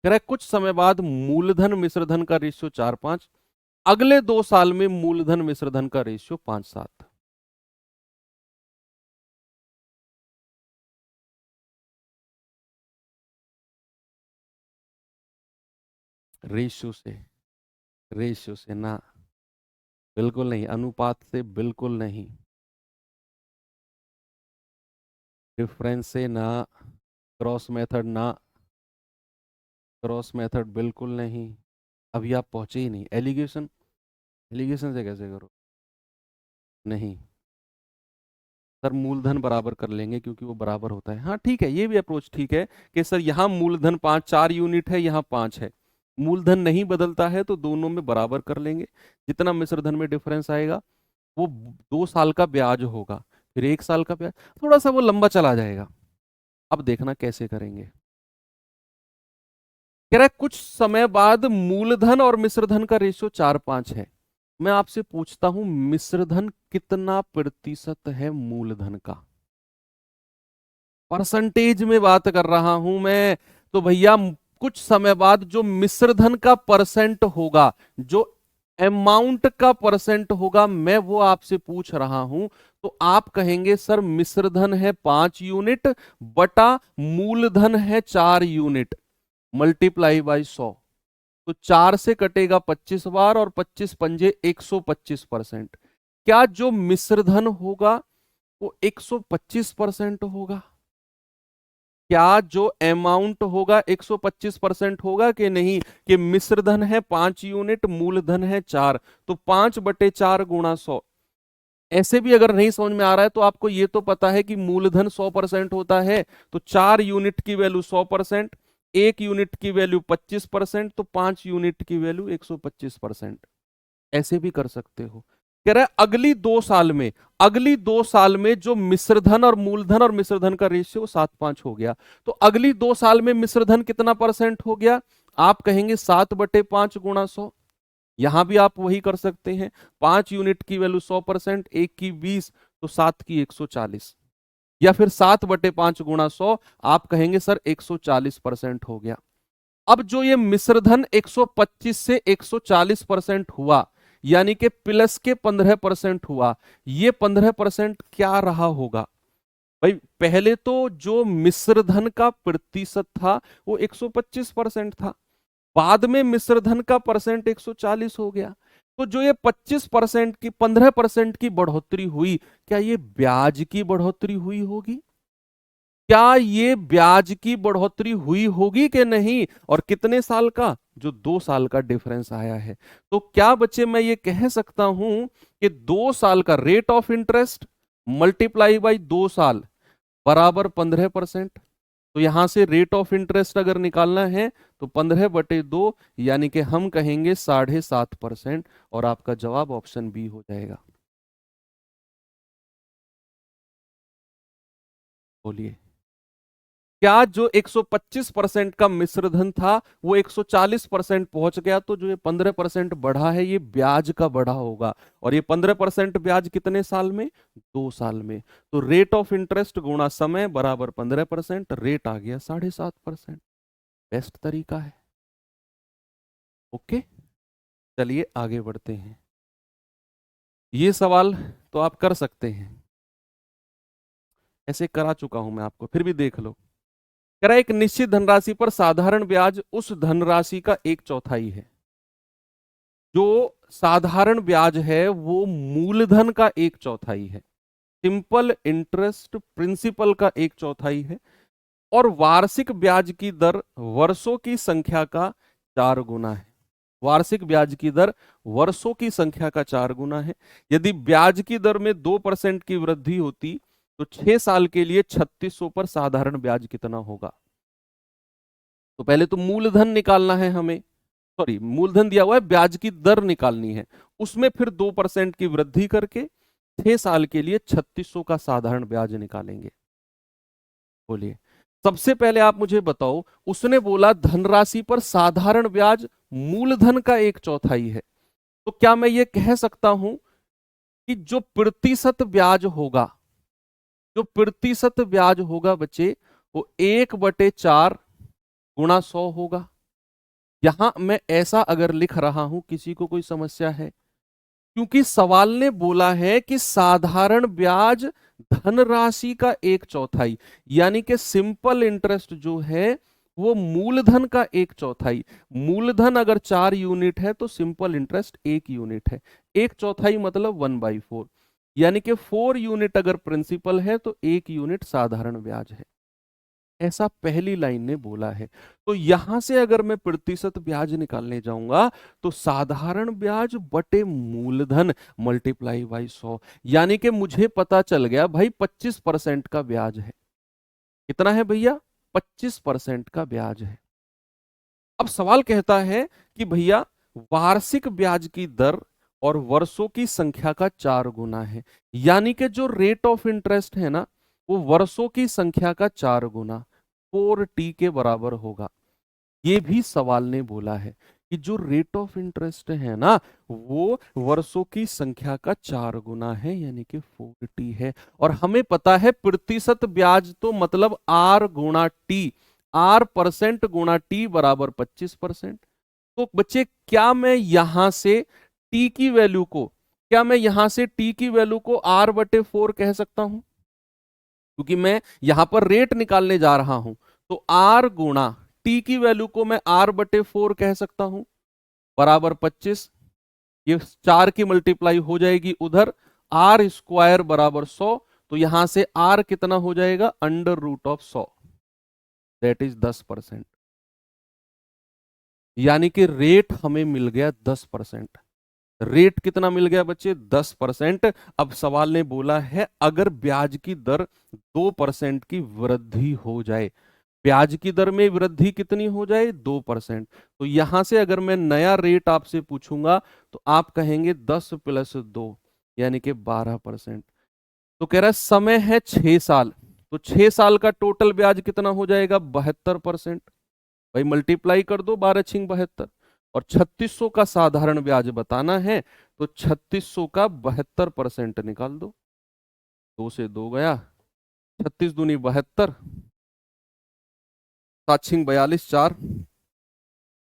रहा है कुछ समय बाद मूलधन मिश्रधन का रेशियो 4:5, अगले 2 साल में मूलधन मिश्रधन का रेशियो 5:7। रेशियो से ना, बिल्कुल नहीं, अनुपात से बिल्कुल नहीं, डिफरेंस से ना, क्रॉस मेथड बिल्कुल नहीं। अभी आप पहुंचे ही नहीं। एलिगेशन, एलिगेशन से कैसे करो? नहीं सर, मूलधन बराबर कर लेंगे क्योंकि वो बराबर होता है। हाँ ठीक है, ये भी अप्रोच ठीक है कि सर यहाँ मूलधन 4 यूनिट है, यहाँ 5 है, मूलधन नहीं बदलता है तो दोनों में बराबर कर लेंगे। जितना मिश्रधन में डिफरेंस आएगा वो 2 साल का ब्याज होगा, फिर 1 साल का ब्याज, थोड़ा सा वो लंबा चला जाएगा। अब देखना कैसे करेंगे। कह रहा है कुछ समय बाद मूलधन और मिश्रधन का रेशियो 4:5 है। मैं आपसे पूछता हूं मिश्रधन कितना प्रतिशत है मूलधन का? परसेंटेज में बात कर रहा हूं मैं। तो भैया कुछ समय बाद जो मिश्रधन का परसेंट होगा, जो अमाउंट का परसेंट होगा, मैं वो आपसे पूछ रहा हूं। तो आप कहेंगे सर मिश्रधन है 5 यूनिट बटा मूलधन है 4 यूनिट, मल्टीप्लाई बाई 100। तो 4 से कटेगा 25 बार और 25 पंजे 125%। क्या जो मिश्रधन होगा वो 125% होगा? क्या जो अमाउंट होगा 125% होगा कि नहीं? कि मिश्रधन है 5 यूनिट, मूलधन है 4, तो 5/4 गुणा 100। ऐसे भी अगर नहीं समझ में आ रहा है तो आपको ये तो पता है कि मूलधन 100% होता है, तो 4 यूनिट की वैल्यू 100%, 1 यूनिट की वैल्यू 25%, तो 5 यूनिट की वैल्यू 125%। ऐसे भी कर सकते हो। कह रहा है अगली 2 साल में जो मिश्रधन और मूलधन और मिश्रधन का रेशियो 7:5 हो गया, तो अगली 2 साल में मिश्रधन कितना परसेंट हो गया? आप कहेंगे 7/5 गुणा 100। यहां भी आप वही कर सकते हैं, 5 यूनिट की वैल्यू 100%, 1 की 20, तो 7 की 140, या फिर 7/5 गुणा 100, आप कहेंगे सर 140% हो गया। अब जो ये मिश्रधन 125 से 140% हुआ, यानी कि प्लस के 15% हुआ, ये 15% क्या रहा होगा भाई? पहले तो जो मिश्रधन का प्रतिशत था वो 125% था, बाद में मिश्रधन का परसेंट 140 हो गया। तो जो ये 25% की 15% की बढ़ोतरी हुई, क्या ये ब्याज की बढ़ोतरी हुई होगी? क्या ये ब्याज की बढ़ोतरी हुई होगी कि नहीं? और कितने साल का? जो 2 साल का डिफरेंस आया है। तो क्या बच्चे मैं ये कह सकता हूं कि 2 साल का rate of interest multiply by 2 साल बराबर 15%। तो यहां से रेट ऑफ इंटरेस्ट अगर निकालना है तो 15/2, यानी कि हम कहेंगे 7.5%, और आपका जवाब ऑप्शन बी हो जाएगा। बोलिए, क्या जो 125% का मिश्रधन था वो 140% पहुंच गया, तो जो ये 15% बढ़ा है ये ब्याज का बढ़ा होगा, और ये 15% ब्याज कितने साल में? 2 साल में। तो रेट ऑफ इंटरेस्ट गुणा समय बराबर 15%, रेट आ गया 7.5%। बेस्ट तरीका है। ओके, चलिए आगे बढ़ते हैं। ये सवाल तो आप कर सकते हैं, ऐसे करा चुका हूं मैं आपको, फिर भी देख लो। कह रहा है एक निश्चित धनराशि पर साधारण ब्याज उस धनराशि का 1/4 है। जो साधारण ब्याज है वो मूलधन का 1/4 है, सिंपल इंटरेस्ट प्रिंसिपल का 1/4 है, और वार्षिक ब्याज की दर वर्षों की संख्या का 4 गुना है। वार्षिक ब्याज की दर वर्षों की संख्या का 4 गुना है। यदि ब्याज की दर में 2% की वृद्धि होती, तो 6 साल के लिए 3600 पर साधारण ब्याज कितना होगा? तो पहले तो मूलधन निकालना है हमें, सॉरी मूलधन दिया हुआ है, ब्याज की दर निकालनी है, उसमें फिर 2% की वृद्धि करके 6 साल के लिए 3600 का साधारण ब्याज निकालेंगे। बोलिए, सबसे पहले आप मुझे बताओ, उसने बोला धनराशि पर साधारण ब्याज मूलधन का 1/4 है, तो क्या मैं ये कह सकता हूं कि जो प्रतिशत ब्याज होगा, जो प्रतिशत ब्याज होगा बच्चे, वो 1/4 गुणा 100 होगा? यहां मैं ऐसा अगर लिख रहा हूं, किसी को कोई समस्या है? क्योंकि सवाल ने बोला है कि साधारण ब्याज धनराशि का 1/4, यानी कि सिंपल इंटरेस्ट जो है वो मूलधन का 1/4। मूलधन अगर 4 यूनिट है तो सिंपल इंटरेस्ट 1 यूनिट है। 1/4 मतलब 1/4, यानी कि 4 यूनिट अगर प्रिंसिपल है तो 1 यूनिट साधारण ब्याज है। ऐसा पहली लाइन ने बोला है। तो यहां से अगर मैं प्रतिशत ब्याज निकालने जाऊंगा, तो साधारण ब्याज बटे मूलधन मल्टीप्लाई बाई 100, यानी कि मुझे पता चल गया भाई 25% का ब्याज है। कितना है भैया? 25% का ब्याज है। अब सवाल कहता है कि भैया वार्षिक ब्याज की दर और वर्षों की संख्या का 4 गुना है, यानी कि जो रेट ऑफ इंटरेस्ट है ना, वो वर्षों की संख्या का 4 गुना 4t के बराबर होगा। ये भी सवाल ने बोला है कि जो रेट ऑफ इंटरेस्ट है ना, वो वर्षों की संख्या का 4 गुना है, यानी कि 4t है। और हमें पता है प्रतिशत ब्याज तो मतलब r गुणा टी, r परसेंट गुणा टी बराबर 25%। तो बच्चे क्या मैं यहां से t की वैल्यू को, क्या मैं यहां से t की वैल्यू को r/4 कह सकता हूं? क्योंकि मैं यहां पर रेट निकालने जा रहा हूं, तो r गुणा टी की वैल्यू को मैं r/4 कह सकता हूं, बराबर 25। ये 4 की मल्टीप्लाई हो जाएगी उधर, r² बराबर 100, तो यहां से r कितना हो जाएगा? √100, दैट इज 10%। यानी कि रेट हमें मिल गया 10%। रेट कितना मिल गया बच्चे? 10%। अब सवाल ने बोला है अगर ब्याज की दर 2% की वृद्धि हो जाए, ब्याज की दर में वृद्धि कितनी हो जाए, 2%। तो यहां से अगर मैं नया रेट आपसे पूछूंगा तो आप कहेंगे 10 + 2 यानी कि 12%। तो कह रहा है समय है 6 साल, तो 6 साल का टोटल ब्याज कितना हो जाएगा, 72%। भाई मल्टीप्लाई कर दो, 12×6 = 72। और 3600 का साधारण ब्याज बताना है, तो 3600 का 72% निकाल दो। 2 से 2 गया, 36×2 = 72, 7×6 = 42, 4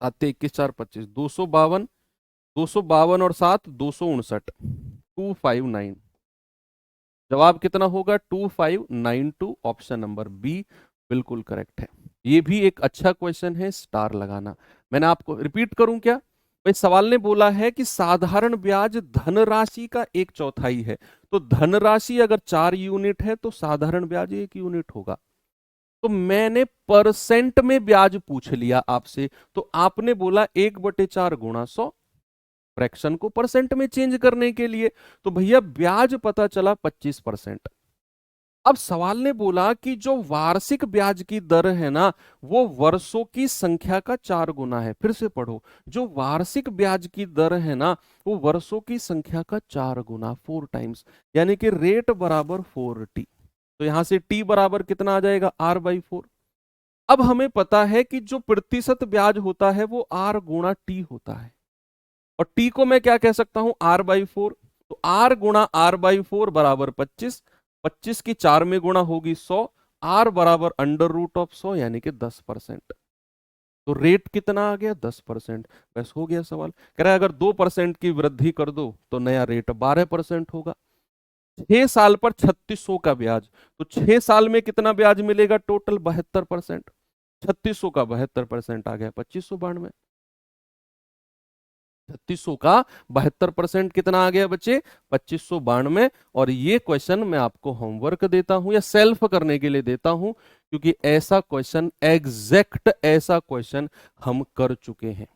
आते 21, 4 25, 252। 252 और 7 259, 259। जवाब कितना होगा, 2592। ऑप्शन नंबर बी बिल्कुल करेक्ट है। ये भी एक अच्छा क्वेश्चन है, स्टार लगाना। मैंने आपको रिपीट करूं क्या, भाई सवाल ने बोला है कि साधारण ब्याज धनराशि का 1/4 है। तो धनराशि अगर 4 यूनिट है तो साधारण ब्याज 1 यूनिट होगा। तो मैंने परसेंट में ब्याज पूछ लिया आपसे, तो आपने बोला 1/4 × 100, फ्रैक्शन को परसेंट में चेंज करने के लिए। तो भैया ब्याज पता चला 25%। अब सवाल ने बोला कि जो वार्षिक ब्याज की दर है ना, वो वर्षों की संख्या का 4 गुना है। फिर से पढ़ो, जो वार्षिक ब्याज की दर है ना, वो वर्षों की संख्या का 4 गुना, 4 टाइम्स, यानी कि रेट बराबर 4t। तो यहां से t बराबर कितना आ जाएगा, r/4। अब हमें पता है कि जो प्रतिशत ब्याज होता है वो r गुणा t होता है, और t को मैं क्या कह सकता हूं, r/4। तो r गुणा r/4 बराबर 25। 25 की 4 में गुणा होगी 100। r बराबर √100 यानी कि 10%। तो रेट कितना आ गया, 10%। बस हो गया सवाल। कह रहा है अगर 2% की वृद्धि कर दो तो नया रेट 12% होगा। 6 साल पर 3600 का ब्याज, तो 6 साल में कितना ब्याज मिलेगा, टोटल 72%। 3600 का 72% आ गया 2592। 3600 का 72% कितना आ गया बच्चे, 2592। और ये क्वेश्चन मैं आपको होमवर्क देता हूं या सेल्फ करने के लिए देता हूं, क्योंकि ऐसा क्वेश्चन, एग्जैक्ट ऐसा क्वेश्चन हम कर चुके हैं।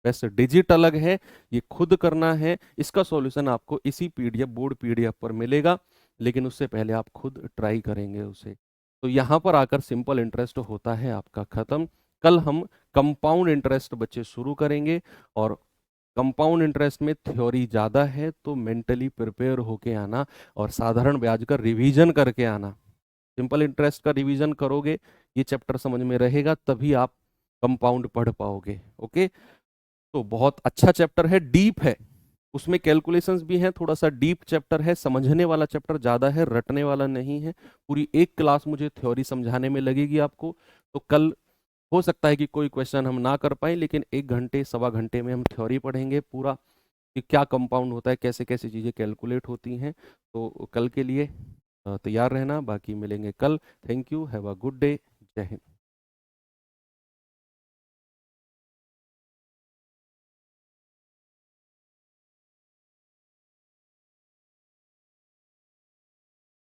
वैसे डिजिट अलग है, ये खुद करना है। इसका सॉल्यूशन आपको इसी पीडीएफ, बोर्ड पीडीएफ पर मिलेगा, लेकिन उससे पहले आप खुद ट्राई करेंगे उसे। तो यहां पर आकर सिंपल इंटरेस्ट होता है आपका खत्म। कल हम कंपाउंड इंटरेस्ट बच्चे शुरू करेंगे, और कंपाउंड इंटरेस्ट में थ्योरी ज़्यादा है, तो मेंटली प्रिपेयर होके आना और साधारण ब्याज का रिवीजन करके आना। सिंपल इंटरेस्ट का रिवीजन करोगे, ये चैप्टर समझ में रहेगा, तभी आप कंपाउंड पढ़ पाओगे। ओके, तो बहुत अच्छा चैप्टर है, डीप है, उसमें कैलकुलेशंस भी हैं, थोड़ा सा डीप चैप्टर है, समझने वाला चैप्टर ज़्यादा है, रटने वाला नहीं है। पूरी एक क्लास मुझे थ्योरी समझाने में लगेगी आपको। तो कल हो सकता है कि कोई क्वेश्चन हम ना कर पाए, लेकिन 1 घंटे 1.25 घंटे में हम थ्योरी पढ़ेंगे पूरा, कि क्या कंपाउंड होता है, कैसे कैसे चीज़ें कैलकुलेट होती हैं। तो कल के लिए तैयार रहना, बाकी मिलेंगे कल। Thank you, have a good day, जय हिंद।